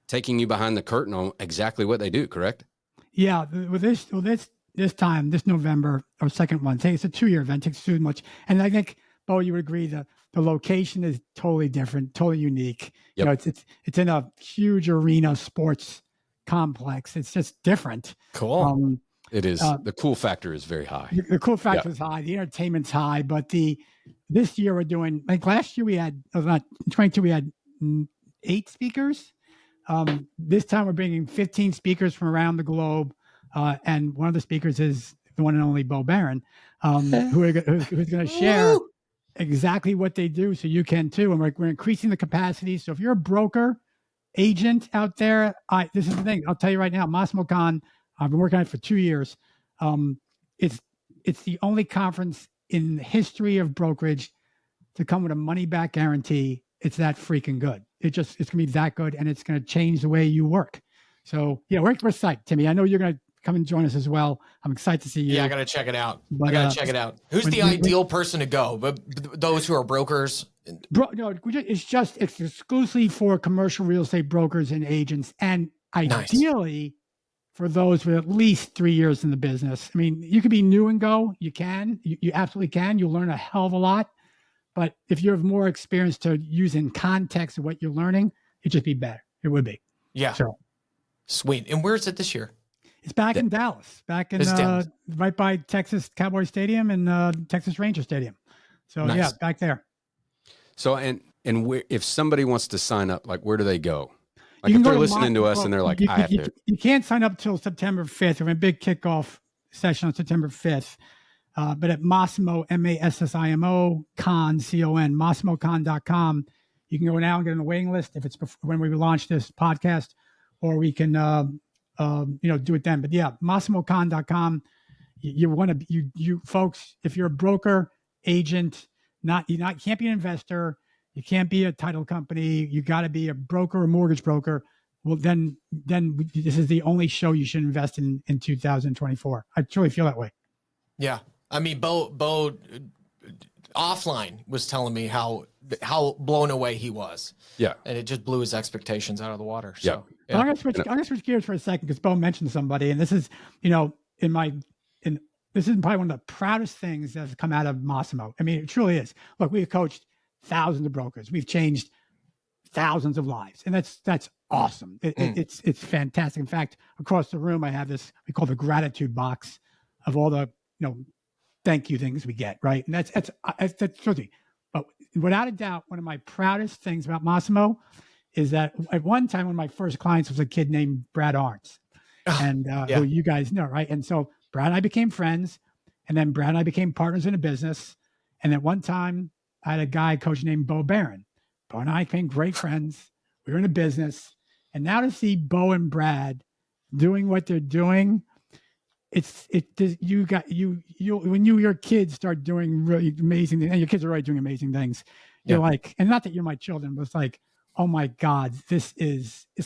taking you behind the curtain on exactly what they do, correct? Yeah. With this time, this November, our second one, it's a 2-year event, takes too much. And I think, Bo, you would agree the location is totally different, totally unique. Yep. It's in a huge arena sports complex. It's just different. Cool. It is. The cool factor is very high. The cool factor is high. The entertainment's high, but this year we're doing, like last year we had, not 22, we had 8 speakers. This time we're bringing 15 speakers from around the globe. And one of the speakers is the one and only Bo Barron, who's going to share exactly what they do, so you can too. And we're increasing the capacity. So if you're a broker, agent out there, this is the thing. I'll tell you right now, MassimoCon, I've been working on it for 2 years. It's the only conference in the history of brokerage to come with a money back guarantee. It's that freaking good. It's going to be that good, and it's going to change the way you work. So yeah, we're psyched, Timmy. I know you're going to come and join us as well. I'm excited to see you. Yeah, I got to check it out. But, I got to check it out. Who's the ideal person to go? But those who are brokers? No, it's exclusively for commercial real estate brokers and agents, and ideally for those with at least 3 years in the business. I mean, you could be new and go. You absolutely can. You'll learn a hell of a lot. But if you have more experience to use in context of what you're learning, it'd just be better. It would be. Yeah. So, sweet. And where is it this year? It's back in Dallas, right by Texas Cowboy Stadium and Texas Ranger Stadium. So yeah, back there. So and where, if somebody wants to sign up, like where do they go? Like if they're listening to us and they're like, I have to. You can't sign up till September 5th. We have a big kickoff session on September 5th. But at Mossimo, Massimo, Con, C-O-N, MassimoCon.com, you can go now and get on the waiting list if it's when we launch this podcast, or we can, do it then. But yeah, MassimoCon.com. You want to, you folks, if you're a broker, agent, can't be an investor, you can't be a title company, you got to be a broker or mortgage broker. Well, then this is the only show you should invest in 2024. I truly feel that way. Yeah. I mean, Bo offline was telling me how blown away he was. Yeah. And it just blew his expectations out of the water. So yeah. I'm gonna switch gears for a second because Bo mentioned somebody, and this is, this is probably one of the proudest things that has come out of Mossimo. I mean, it truly is. Look, we've coached thousands of brokers. We've changed thousands of lives, and that's awesome. It's fantastic. In fact, across the room, I have this we call the gratitude box of all the thank you things we get, right? And that's truly. But without a doubt, one of my proudest things about Mossimo is that at one time, one of my first clients was a kid named Brad Arns, and who you guys know, right? And so Brad and I became friends, and then Brad and I became partners in a business. And at one time, I had a guy coach named Bo Barron. Bo and I became great friends. We were in a business, and now to see Bo and Brad doing what they're doing, when your kids start doing really amazing things, and your kids are already doing amazing things, you're like, and not that you're my children, but it's like, oh my God, it's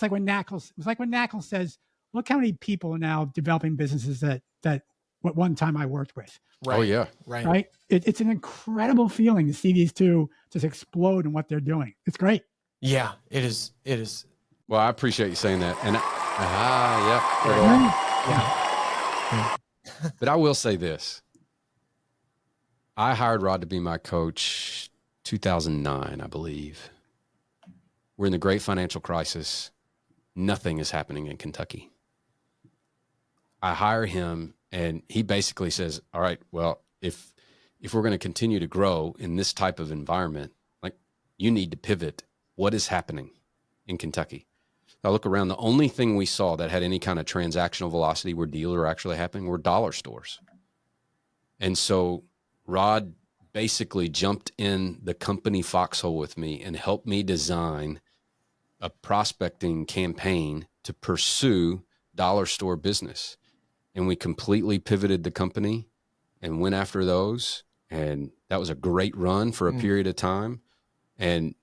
like when Knackle says, look how many people are now developing businesses that what one time I worked with. Right. Oh yeah. Right. It's an incredible feeling to see these two just explode in what they're doing. It's great. Yeah, it is. Well, I appreciate you saying that. And but I will say this. I hired Rod to be my coach 2009, I believe. We're in the great financial crisis. Nothing is happening in Kentucky. I hire him, and he basically says, all right, well, if we're going to continue to grow in this type of environment, like, you need to pivot. What is happening in Kentucky? I look around, the only thing we saw that had any kind of transactional velocity where deals are actually happening were dollar stores. And so Rod basically jumped in the company foxhole with me and helped me design a prospecting campaign to pursue dollar store business. And we completely pivoted the company and went after those. And that was a great run for a period of time. And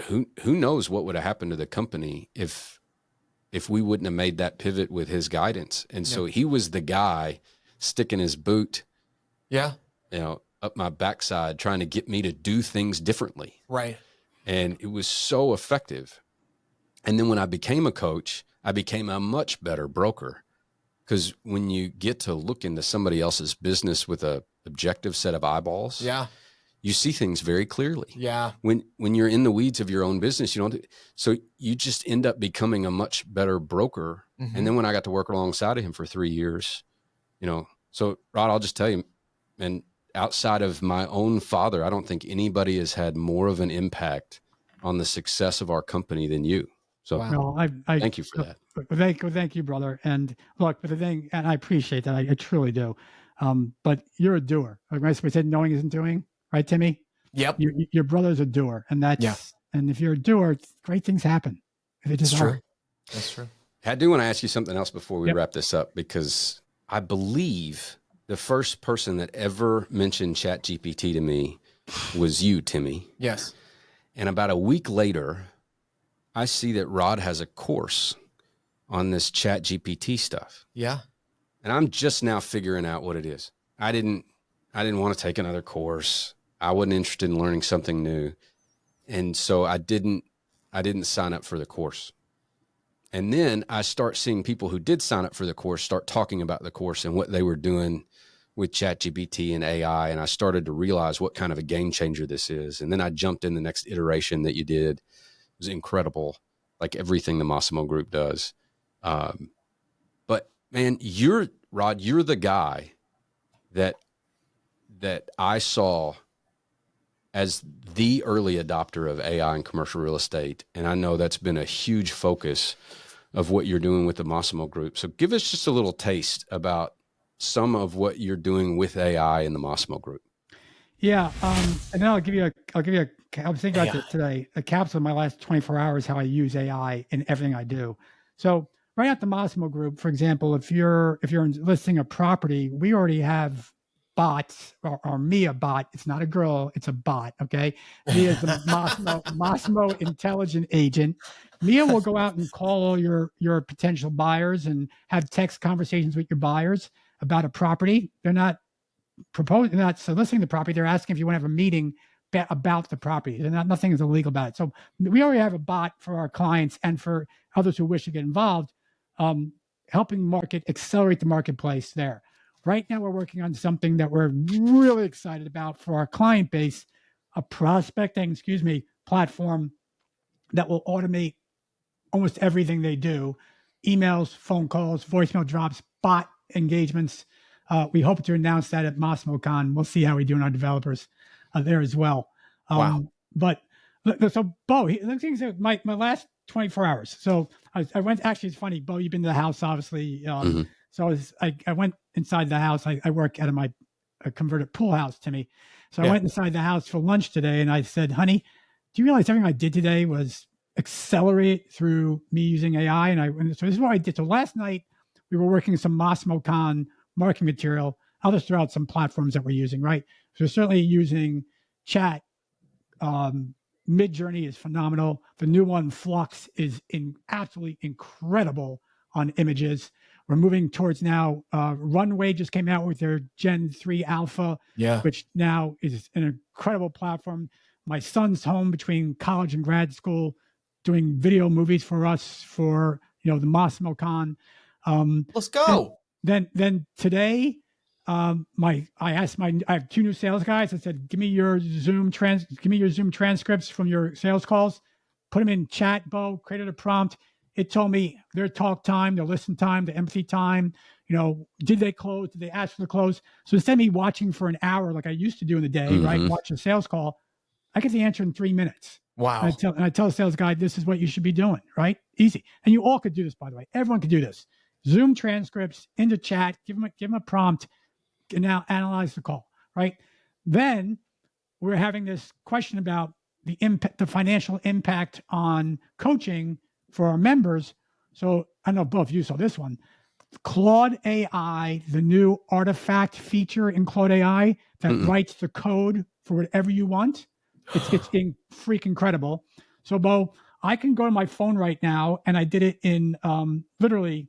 who knows what would have happened to the company if we wouldn't have made that pivot with his guidance. And so he was the guy sticking his boot, up my backside, trying to get me to do things differently. Right. And it was so effective. And then when I became a coach, I became a much better broker, because when you get to look into somebody else's business with a objective set of eyeballs, you see things very clearly. Yeah. When you're in the weeds of your own business, so you just end up becoming a much better broker. Mm-hmm. And then when I got to work alongside of him for 3 years, so Rod, I'll just tell you, and outside of my own father, I don't think anybody has had more of an impact on the success of our company than you. So thank you for that. Thank you, brother. And look, but the thing, and I appreciate that. I truly do. But you're a doer. Like I said, knowing isn't doing, right, Timmy? Yep. Your brother's a doer, and and if you're a doer, great things happen. If it just true. That's true. I do want to ask you something else before we wrap this up, because I believe the first person that ever mentioned ChatGPT to me was you, Timmy. Yes. And about a week later, I see that Rod has a course on this ChatGPT stuff. Yeah. And I'm just now figuring out what it is. I didn't want to take another course. I wasn't interested in learning something new. And so I didn't sign up for the course. And then I start seeing people who did sign up for the course start talking about the course and what they were doing with ChatGPT and AI. And I started to realize what kind of a game changer this is. And then I jumped in the next iteration that you did. It was incredible, like everything the Mossimo group does. But man, Rod, you're the guy that I saw as the early adopter of AI in commercial real estate. And I know that's been a huge focus of what you're doing with the Mossimo group. So give us just a little taste about some of what you're doing with AI in the Mossimo group. Yeah. And then I was thinking about this today, a capsule of my last 24 hours, how I use AI in everything I do. So right at the Mossimo group, for example, if you're listing a property, we already have bots, or Mia bot. It's not a girl, it's a bot. Okay. Mia is the Mossimo intelligent agent. Mia will go out and call all your potential buyers and have text conversations with your buyers about a property. They're not soliciting the property. They're asking if you want to have a meeting about the property. Nothing is illegal about it. So we already have a bot for our clients and for others who wish to get involved, helping accelerate the marketplace there. Right now, we're working on something that we're really excited about for our client base, a prospecting, platform that will automate almost everything they do: emails, phone calls, voicemail drops, bot engagements. We hope to announce that at MassimoCon. We'll see how we do in our developers there as well. Wow. But so Bo, the things that my last 24 hours. So I went. Actually, it's funny, Bo. You've been to the house, obviously. So I went inside the house. I work out of my converted pool house, Timmy. So I went inside the house for lunch today, and I said, "Honey, do you realize everything I did today was accelerate through me using AI?" And so this is what I did. So last night we were working some MassimoCon marketing material. I'll just throw out some platforms that we're using, right? So certainly using chat. Midjourney is phenomenal. The new one, Flux, is absolutely incredible on images. We're moving towards now. Runway just came out with their Gen 3 Alpha, which now is an incredible platform. My son's home between college and grad school, doing video movies for us for the MassimoCon. Let's go. Then today, I have 2 new sales guys. I said, give me your Zoom transcripts from your sales calls. Put them in chat, Bo, created a prompt. It told me their talk time, their listen time, their empathy time. Did they close? Did they ask for the close? So instead of me watching for an hour like I used to do in the day, right? Watch a sales call, I get the answer in 3 minutes. Wow. And I tell the sales guy, this is what you should be doing, right? Easy. And you all could do this, by the way. Everyone could do this. Zoom transcripts into chat, give them a prompt, and now analyze the call, right? Then we're having this question about the financial impact on coaching for our members. So I don't know, both of you saw this one. Claude AI, the new artifact feature in Claude AI that writes the code for whatever you want. It's freaking incredible. So, Bo, I can go to my phone right now, and I did it in literally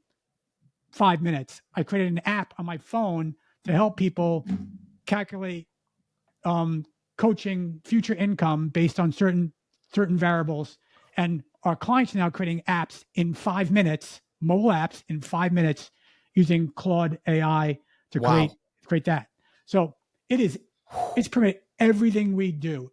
5 minutes. I created an app on my phone to help people calculate coaching future income based on certain variables. And our clients are now creating apps in 5 minutes, mobile apps in 5 minutes, using Claude AI to create that. So it's pretty everything we do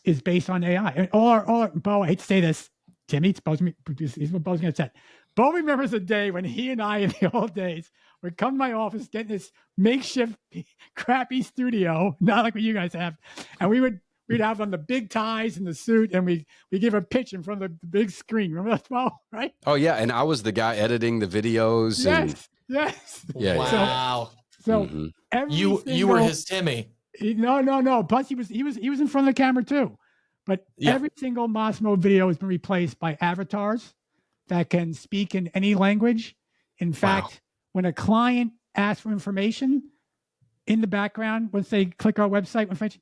is based on AI. And all our Bo, I hate to say this, Timmy, he's what Bo's gonna say. Bo remembers the day when he and I, in the old days, would come to my office, get this makeshift crappy studio, not like what you guys have, and we'd have on the big ties and the suit, and we give a pitch in front of the big screen. Remember that, Bo? Right? Oh yeah, and I was the guy editing the videos. Yes. Yeah. Wow. So you were his Timmy. No. Plus he was in front of the camera too. But every single Mossimo video has been replaced by avatars that can speak in any language. In fact, when a client asks for information in the background, once they click our website,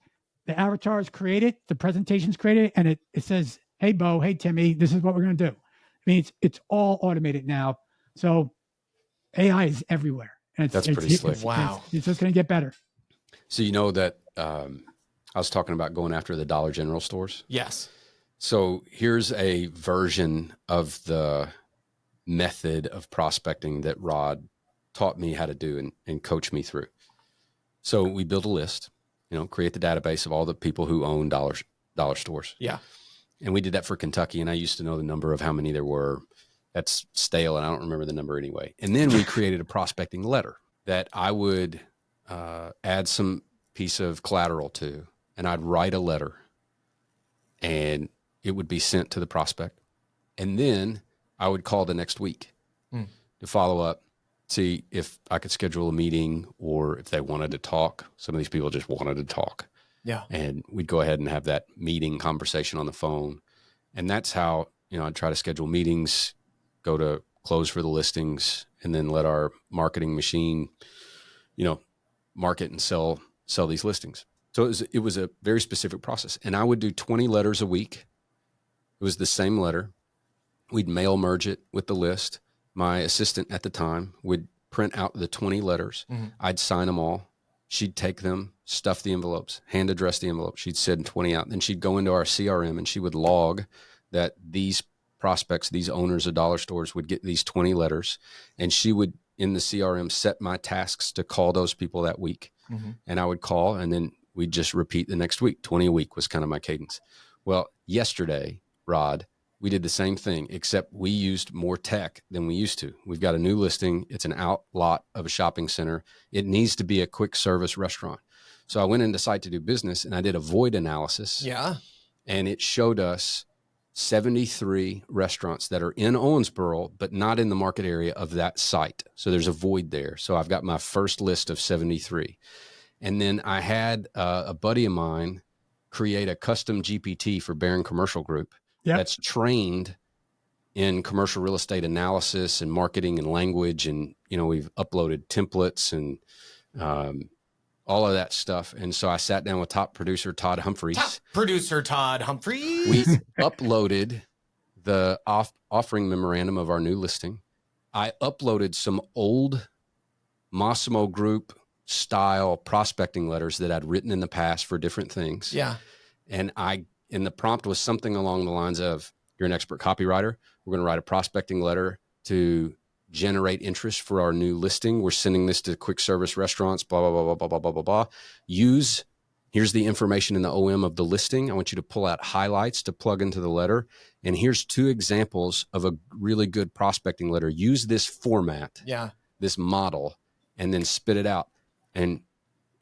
the avatar is created, the presentation's created, and it says, "Hey Bo, hey Timmy, this is what we're going to do." I mean, it's all automated now. So AI is everywhere. And that's pretty slick. It's just going to get better. So you know that I was talking about going after the Dollar General stores. Yes. So here's a version of the method of prospecting that Rod taught me how to do and coach me through. So we build a list, create the database of all the people who own dollar stores. Yeah. And we did that for Kentucky, and I used to know the number of how many there were. That's stale, and I don't remember the number anyway. And then we created a prospecting letter that I would add some piece of collateral to, and I'd write a letter, and it would be sent to the prospect. And then I would call the next week to follow up, see if I could schedule a meeting or if they wanted to talk. Some of these people just wanted to talk. Yeah. And we'd go ahead and have that meeting conversation on the phone. And that's how, I'd try to schedule meetings, go to close for the listings, and then let our marketing machine, market and sell these listings. So it was a very specific process. And I would do 20 letters a week. It was the same letter. We'd mail merge it with the list. My assistant at the time would print out the 20 letters. Mm-hmm. I'd sign them all. She'd take them, stuff the envelopes, hand address the envelope. She'd send 20 out. Then she'd go into our CRM and she would log that these prospects, these owners of dollar stores would get these 20 letters. And she would, in the CRM, set my tasks to call those people that week. Mm-hmm. And I would call, and then we'd just repeat the next week. 20 a week was kind of my cadence. Well, yesterday, Rod, we did the same thing, except we used more tech than we used to. We've got a new listing. It's an outlot of a shopping center. It needs to be a quick service restaurant. So I went into Site to Do Business and I did a void analysis. Yeah. And it showed us 73 restaurants that are in Owensboro, but not in the market area of that site. So there's a void there. So I've got my first list of 73. And then I had a buddy of mine create a custom GPT for Barron Commercial Group. Yep. That's trained in commercial real estate analysis and marketing and language. And, we've uploaded templates and all of that stuff. And so I sat down with top producer Todd Humphreys. We uploaded the offering memorandum of our new listing. I uploaded some old Mossimo Group style prospecting letters that I'd written in the past for different things. Yeah. And the prompt was something along the lines of, you're an expert copywriter. We're going to write a prospecting letter to generate interest for our new listing. We're sending this to quick service restaurants, blah, blah, blah, blah, blah, blah, blah, blah. Here's the information in the OM of the listing. I want you to pull out highlights to plug into the letter. And here's 2 examples of a really good prospecting letter. Use this format, this model, and then spit it out. And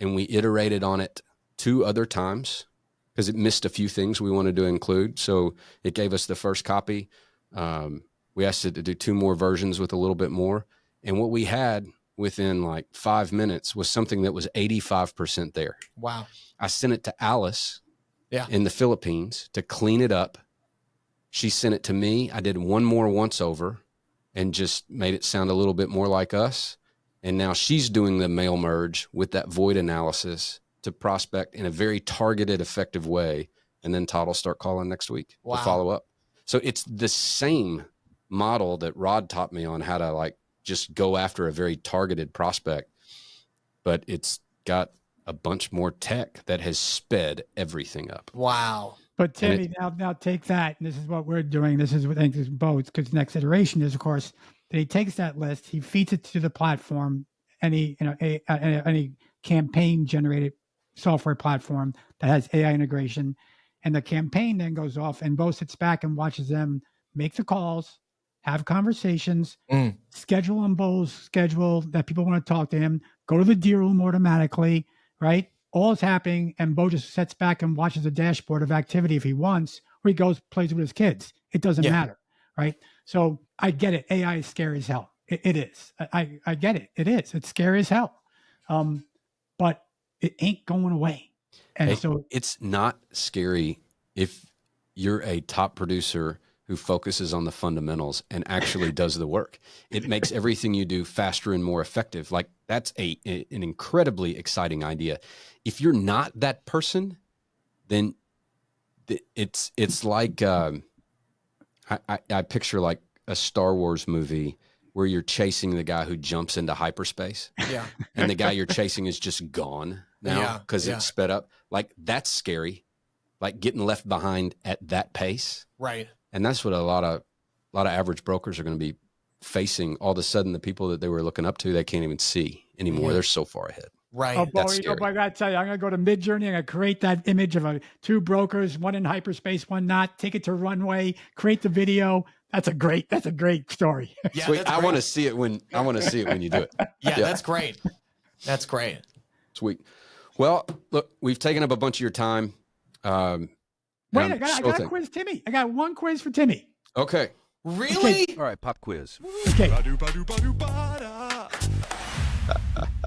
we iterated on it 2 other times, because it missed a few things we wanted to include. So it gave us the first copy. We asked it to do 2 more versions with a little bit more. And what we had within like 5 minutes was something that was 85% there. Wow. I sent it to Alice in the Philippines to clean it up. She sent it to me. I did one more once over and just made it sound a little bit more like us. And now she's doing the mail merge with that void analysis to prospect in a very targeted, effective way. And then Todd will start calling next week to follow up. So it's the same model that Rod taught me on how to like just go after a very targeted prospect, but it's got a bunch more tech that has sped everything up. Wow. But Timmy, now take that, and this is what we're doing. This is what I think is both, because the next iteration is, of course, that he takes that list, he feeds it to the platform, any campaign generated software platform that has AI integration, and the campaign then goes off, and Bo sits back and watches them make the calls, have conversations, schedule on Bo's schedule that people want to talk to him, go to the deal room automatically, right? All is happening, and Bo just sits back and watches a dashboard of activity if he wants, or he goes plays with his kids. It doesn't matter, right? So I get it. AI is scary as hell. It is. I get it. It is. It's scary as hell. But it ain't going away. And so it's not scary if you're a top producer who focuses on the fundamentals and actually does the work. It makes everything you do faster and more effective. Like that's an incredibly exciting idea. If you're not that person, then it's like I picture like a Star Wars movie where you're chasing the guy who jumps into hyperspace. Yeah. And the guy you're chasing is just gone now because it's sped up. Like that's scary. Like getting left behind at that pace. Right. And that's what a lot of average brokers are going to be facing. All of a sudden, the people that they were looking up to, they can't even see anymore. They're so far ahead. Right. Oh, Bo, I got to tell you, I'm going to go to Midjourney. I'm going to create that image of two brokers, one in hyperspace, one not. Take it to runway, create the video. That's a great story. Yeah, sweet. I want to see it when you do it. Yeah, that's great. That's great. Sweet. Well, look, we've taken up a bunch of your time. Wait, I got to quiz Timmy. I got one quiz for Timmy. Okay. Really? All right, pop quiz. Okay.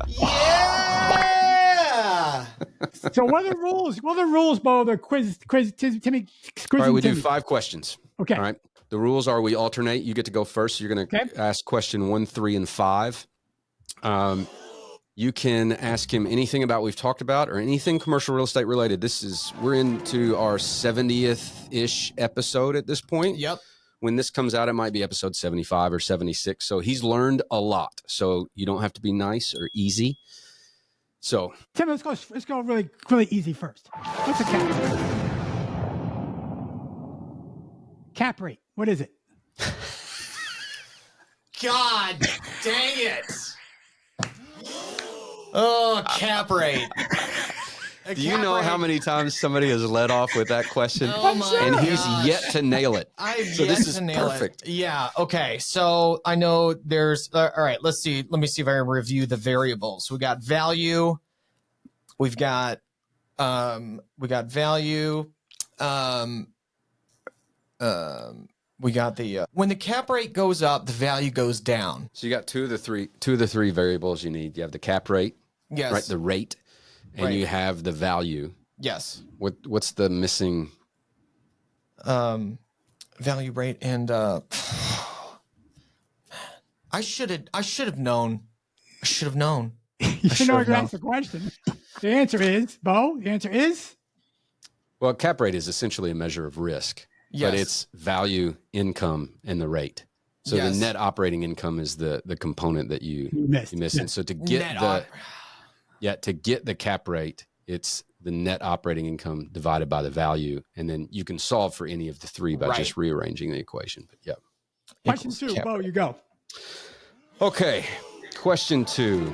Yeah. So what are the rules? What are the rules, Bo? The quiz, Timmy. All right, we Timmy. do 5 questions. Okay. All right. The rules are we alternate. You get to go first. So you're going to ask question 1, 3, and 5. You can ask him anything about we've talked about or anything commercial real estate related. We're into our 70th-ish episode at this point. Yep. When this comes out, it might be episode 75 or 76. So he's learned a lot. So you don't have to be nice or easy. So Tim, let's go really easy first. What's a cap rate? Cap rate. What is it? God dang it. Oh, cap rate. Do you know how many times somebody has led off with that question? Oh my and he's gosh. yet to nail it. So this is perfect. Yeah. Okay. So I know there's, all right, let's see. Let me see if I can review the variables. We got value. We've got value. We got the, when the cap rate goes up, the value goes down. So you got two of the three variables you need. You have the cap rate, Yes. right? The rate, and you have the value. Yes. What's the missing? Value rate and I should have known. You know to ask the question. The answer is, Bo, Well, cap rate is essentially a measure of risk, but it's value, income, and the rate. So the net operating income is the component that you miss. And so to get to get the cap rate, it's the net operating income divided by the value, and then you can solve for any of the three by just rearranging the equation. But yeah. Question 2, Bo, you go. Okay. Question 2.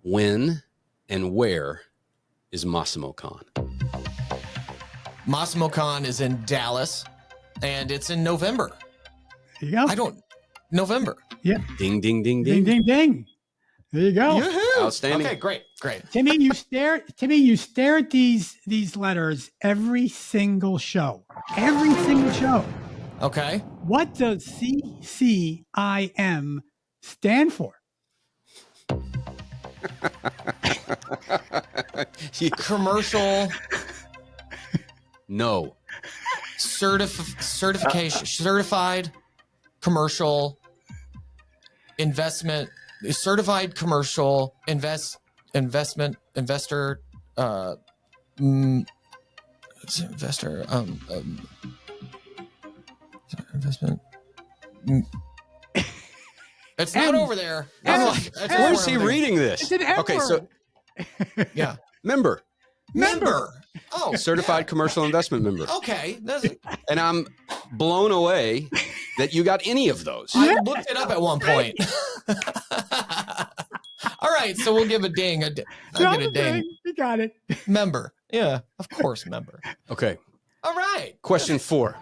When and where is MassimoCon? MassimoCon is in Dallas, and it's in November. There you go. November. Yeah. Ding, ding, ding, Ding, ding. ding, ding. There you go. Yoo-hoo. Outstanding. Okay, great. Timmy, you stare at these letters every single show. Every single show. Okay. What does CCIM stand for? Commercial No. certification, certified commercial investment, certified commercial investor, investment. It's not over there. Where is he reading this? It's an M Okay, so yeah, member. Oh, Certified commercial investment member. Okay. And I'm blown away that you got any of those. I looked it up at one point. All right, so we'll give a ding. I'll get a ding. You got it. Member. Yeah, of course, member. Okay. All right. Question 4.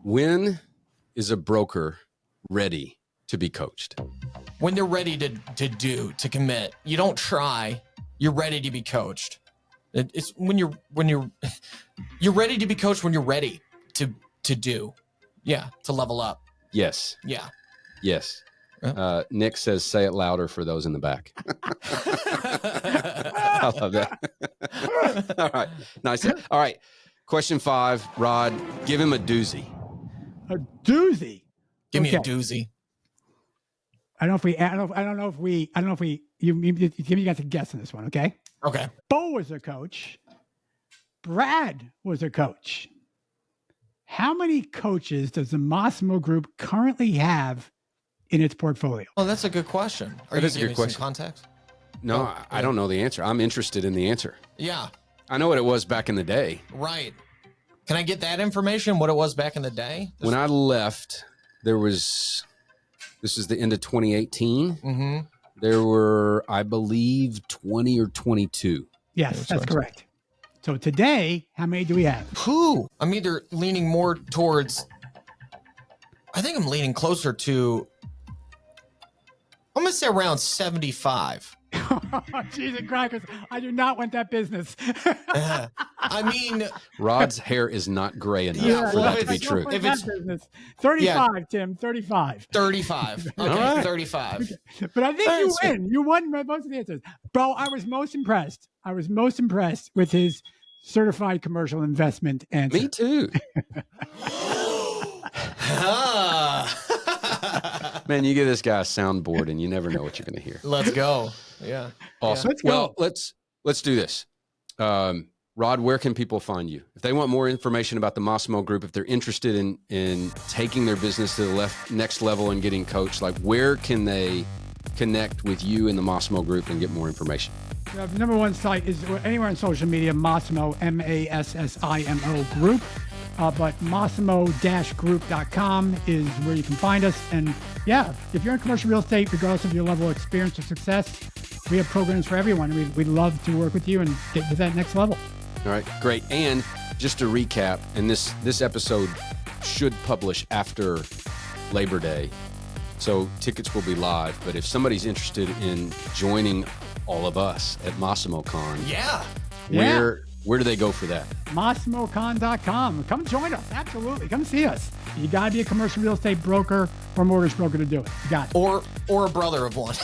When is a broker ready to be coached? When they're ready to commit. You don't try. You're ready to be coached. It's when you're ready to be coached when you're ready to do. Yeah, to level up. Yes. Yeah. Yes. Nick says, say it louder for those in the back. I love that. All right. Nice. All right. Question 5, Rod, give him a doozy. A doozy. Give me a doozy. I don't know if we, you got to guess on this one. Okay. Okay. Bo was a coach. Brad was a coach. How many coaches does the Mossimo Group currently have in its portfolio? Well, that's a good question. That is a good question. Context? No, I don't know the answer. I'm interested in the answer. Yeah. I know what it was back in the day. Right. Can I get that information? What it was back in the day? When I left, this is the end of 2018. Mm-hmm. There were, I believe, 20 or 22. Yes, that's correct. So today, how many do we have? I'm either leaning more towards, I think I'm leaning closer to, I'm going to say around 75. Jesus Christ, I do not want that business. I mean, Rod's hair is not gray enough for that to be true. If it's 35, Tim, 35. 35. Okay, right. 35. But I think you win. You won most of the answers. Bro, I was most impressed with his certified commercial investment answer. Me too. Man, you give this guy a soundboard and you never know what you're going to hear. Let's go. Yeah. Awesome. Let's go. Well, let's do this. Rod, where can people find you? If they want more information about the Mossimo Group, if they're interested in taking their business to the next level and getting coached, like where can they connect with you and the Mossimo Group and get more information? The number one site is anywhere on social media, Mossimo, Massimo Group. But Mossimo-group.com is where you can find us. And yeah, if you're in commercial real estate, regardless of your level of experience or success, we have programs for everyone. We'd love to work with you and get to that next level. All right, great. And just to recap, and this episode should publish after Labor Day, so tickets will be live. But if somebody's interested in joining all of us at MassimoCon, where do they go for that? MassimoCon.com. Come join us. Absolutely. Come see us. You got to be a commercial real estate broker or mortgage broker to do it. You got it. Or a brother of one.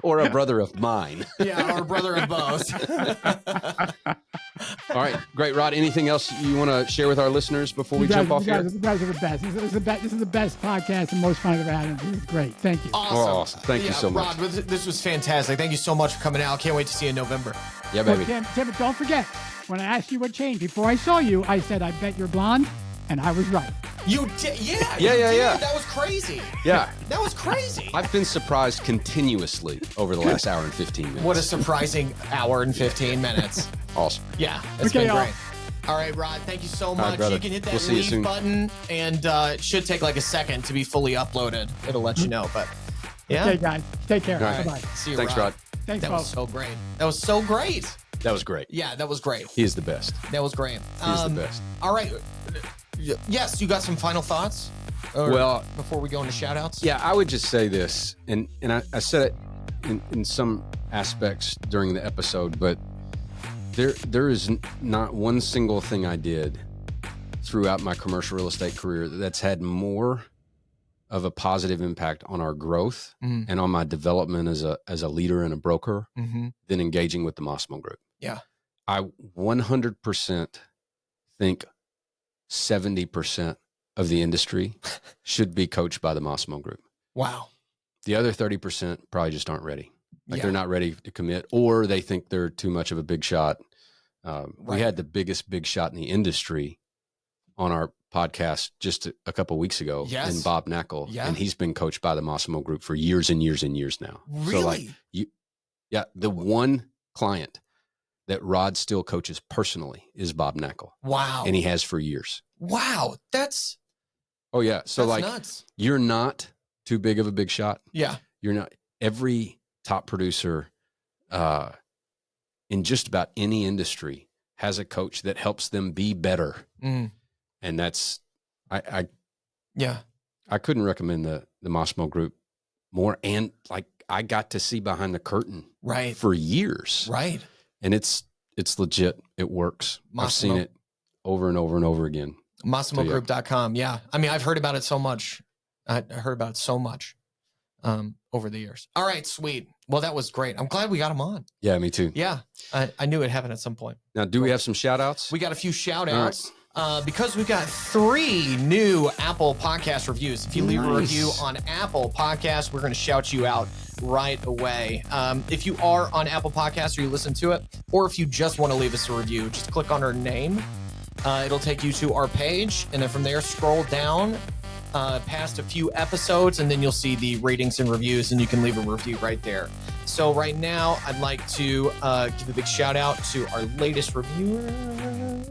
Or a brother of mine. Yeah, or a brother of both. All right, great, Rod. Anything else you want to share with our listeners before we jump off here? You guys are the best. This is the best podcast and most fun I've ever had. It was great. Thank you. Awesome. Thank you so much. Rod, this was fantastic. Thank you so much for coming out. Can't wait to see you in November. Yeah, baby. Tim, don't forget, when I asked you what changed, before I saw you, I said, I bet you're blonde, and I was right. You did? Yeah. Yeah. That was crazy. Yeah. That was crazy. I've been surprised continuously over the last hour and 15 minutes. What a surprising hour and 15 minutes. Awesome. Yeah, it's been great. All right, Rod, thank you so much. Right, you can hit that leave button, and it should take like a second to be fully uploaded. It'll let you know, but yeah. Okay, guys. Take care. Right. Bye-bye. See you, Thanks, Rod. Thanks, That folks. was so great. That was so great. That was great. Yeah, that was great. He is the best. That was great. He is the best. All right. Yes, you got some final thoughts? Well, before we go into shout outs? Yeah, I would just say this, and I said it in some aspects during the episode, but there is not one single thing I did throughout my commercial real estate career that's had more of a positive impact on our growth and on my development as a leader and a broker than engaging with the Mossimo Group. Yeah. I 100% think 70% of the industry should be coached by the Mossimo Group. Wow. The other 30% probably just aren't ready. Like Yeah. they're not ready to commit, or they think they're too much of a big shot. Right. We had the biggest big shot in the industry on our podcast just a couple of weeks ago, Yes. and Bob Knackel, Yeah. and he's been coached by the Massimo Group for years and years and years now. Really? So like the one client that Rod still coaches personally is Bob Knackel, Wow. and he has for years. Wow. That's Oh yeah. So like nuts. you're not too big of a big shot. Yeah. You're not. Every top producer in just about any industry has a coach that helps them be better. Mm. And that's, I couldn't recommend the Mossimo Group more. And like, I got to see behind the curtain Right. for years. Right. And it's legit. It works. Massimo. I've seen it over and over and over again. MassimoGroup.com. Yeah. I mean, I've heard about it so much. I heard about it so much over the years. All right, sweet. Well, that was great. I'm glad we got him on. Yeah, me too. Yeah. I knew it happened at some point. Now, do we have some shout outs? We got a few shout outs. Because we've got 3 new Apple podcast reviews. If you leave a review on Apple Podcasts, we're going to shout you out right away. If you are on Apple Podcasts or you listen to it, or if you just want to leave us a review, just click on our name. It'll take you to our page, and then from there, scroll down past a few episodes, and then you'll see the ratings and reviews, and you can leave a review right there. So right now, I'd like to give a big shout out to our latest reviewers.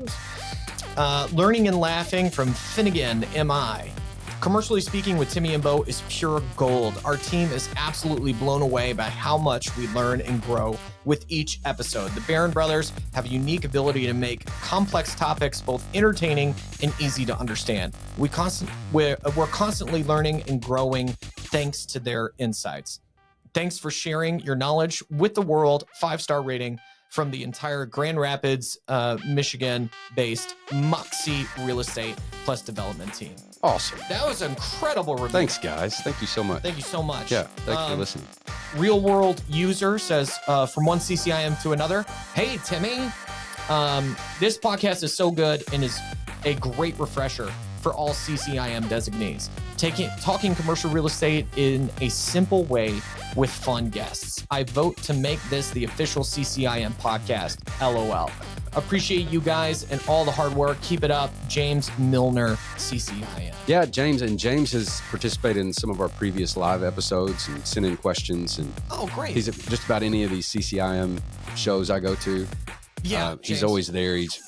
Learning and Laughing from Finnegan MI. Commercially Speaking with Timmy and Bo is pure gold. Our team is absolutely blown away by how much we learn and grow with each episode. The Barron brothers have a unique ability to make complex topics both entertaining and easy to understand. We're constantly learning and growing thanks to their insights. Thanks for sharing your knowledge with the world. 5-star rating from the entire Grand Rapids, Michigan-based Moxie Real Estate Plus Development team. Awesome. That was an incredible review. Thanks, guys. Thank you so much. Thank you so much. Yeah, thanks for listening. Real World User says, from one CCIM to another, hey, Timmy, this podcast is so good and is a great refresher for all CCIM designees. Talking commercial real estate in a simple way with fun guests. I vote to make this the official CCIM podcast. LOL. Appreciate you guys and all the hard work. Keep it up. James Milner, CCIM. Yeah, James has participated in some of our previous live episodes and sent in questions. And oh, great. He's at just about any of these CCIM shows I go to. Yeah, he's always there. He's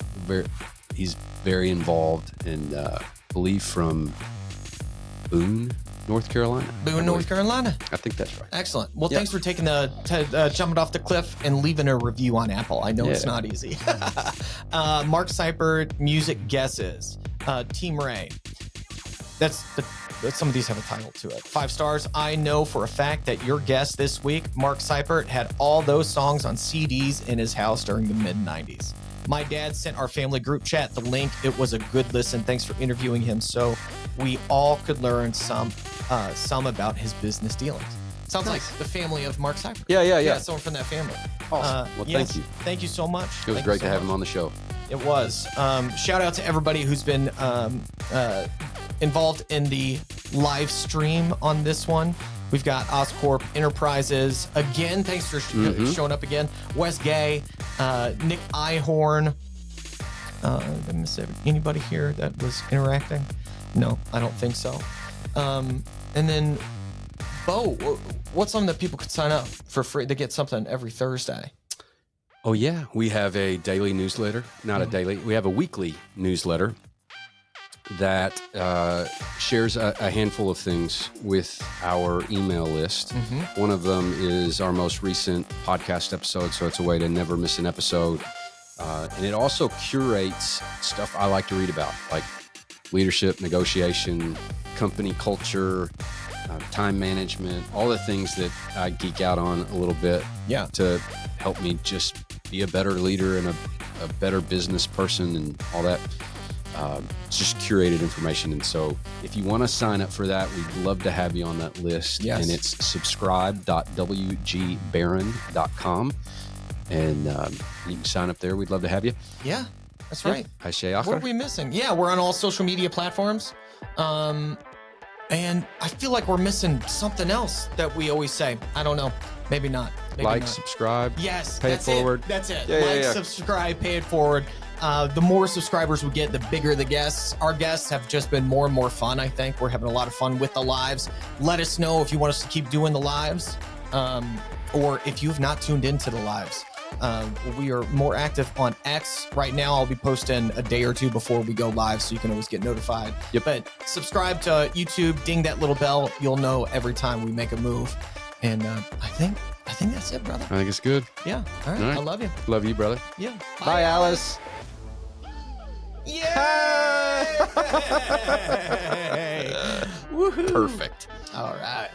very involved, and believe from Boone, North Carolina. Boone, North Carolina. I think that's right. Excellent. Well, thanks for taking jumping off the cliff and leaving a review on Apple. I know it's not easy. Mark Seipert, Music Guesses. Team Ray. Some of these have a title to it. 5 stars. I know for a fact that your guest this week, Mark Seipert, had all those songs on CDs in his house during the mid-90s. My dad sent our family group chat the link. It was a good listen. Thanks for interviewing him so we all could learn some about his business dealings. Sounds like the family of Mark Seipert. Yeah, someone from that family. Awesome. Well, thank you. Thank you so much. It was great to have him on the show. It was. Shout out to everybody who's been involved in the live stream on this one. We've got Oscorp Enterprises. Again, thanks for showing up again. Wes Gay, Nick Ihorn. Did I miss anybody here that was interacting? No, I don't think so. And then, Bo, what's something that people could sign up for free? They get something every Thursday. Oh, yeah. We have a daily newsletter. Not a daily. We have a weekly newsletter that shares a handful of things with our email list. One of them is our most recent podcast episode, so it's a way to never miss an episode. And it also curates stuff I like to read about, like leadership, negotiation, company culture, time management, all the things that I geek out on a little bit to help me just be a better leader and a better business person and all that. It's just curated information. And so if you want to sign up for that, we'd love to have you on that list. Yes. And it's subscribe.wgbarron.com. And you can sign up there. We'd love to have you. Yeah, that's right. What are we missing? Yeah, we're on all social media platforms. And I feel like we're missing something else that we always say. I don't know. Maybe not. Maybe Like, not. subscribe. Yes. Pay it forward. That's it. Yeah, Like, yeah. subscribe, pay it forward. The more subscribers we get, the bigger the guests. Our guests have just been more and more fun, I think. We're having a lot of fun with the lives. Let us know if you want us to keep doing the lives, or if you've not tuned into the lives. We are more active on X right now. I'll be posting a day or two before we go live, so you can always get notified. Yep. But subscribe to YouTube, ding that little bell. You'll know every time we make a move. And I think that's it, brother. I think it's good. Yeah. All right. I love you. Love you, brother. Yeah. Bye, Alice. Yeah. Perfect. All right.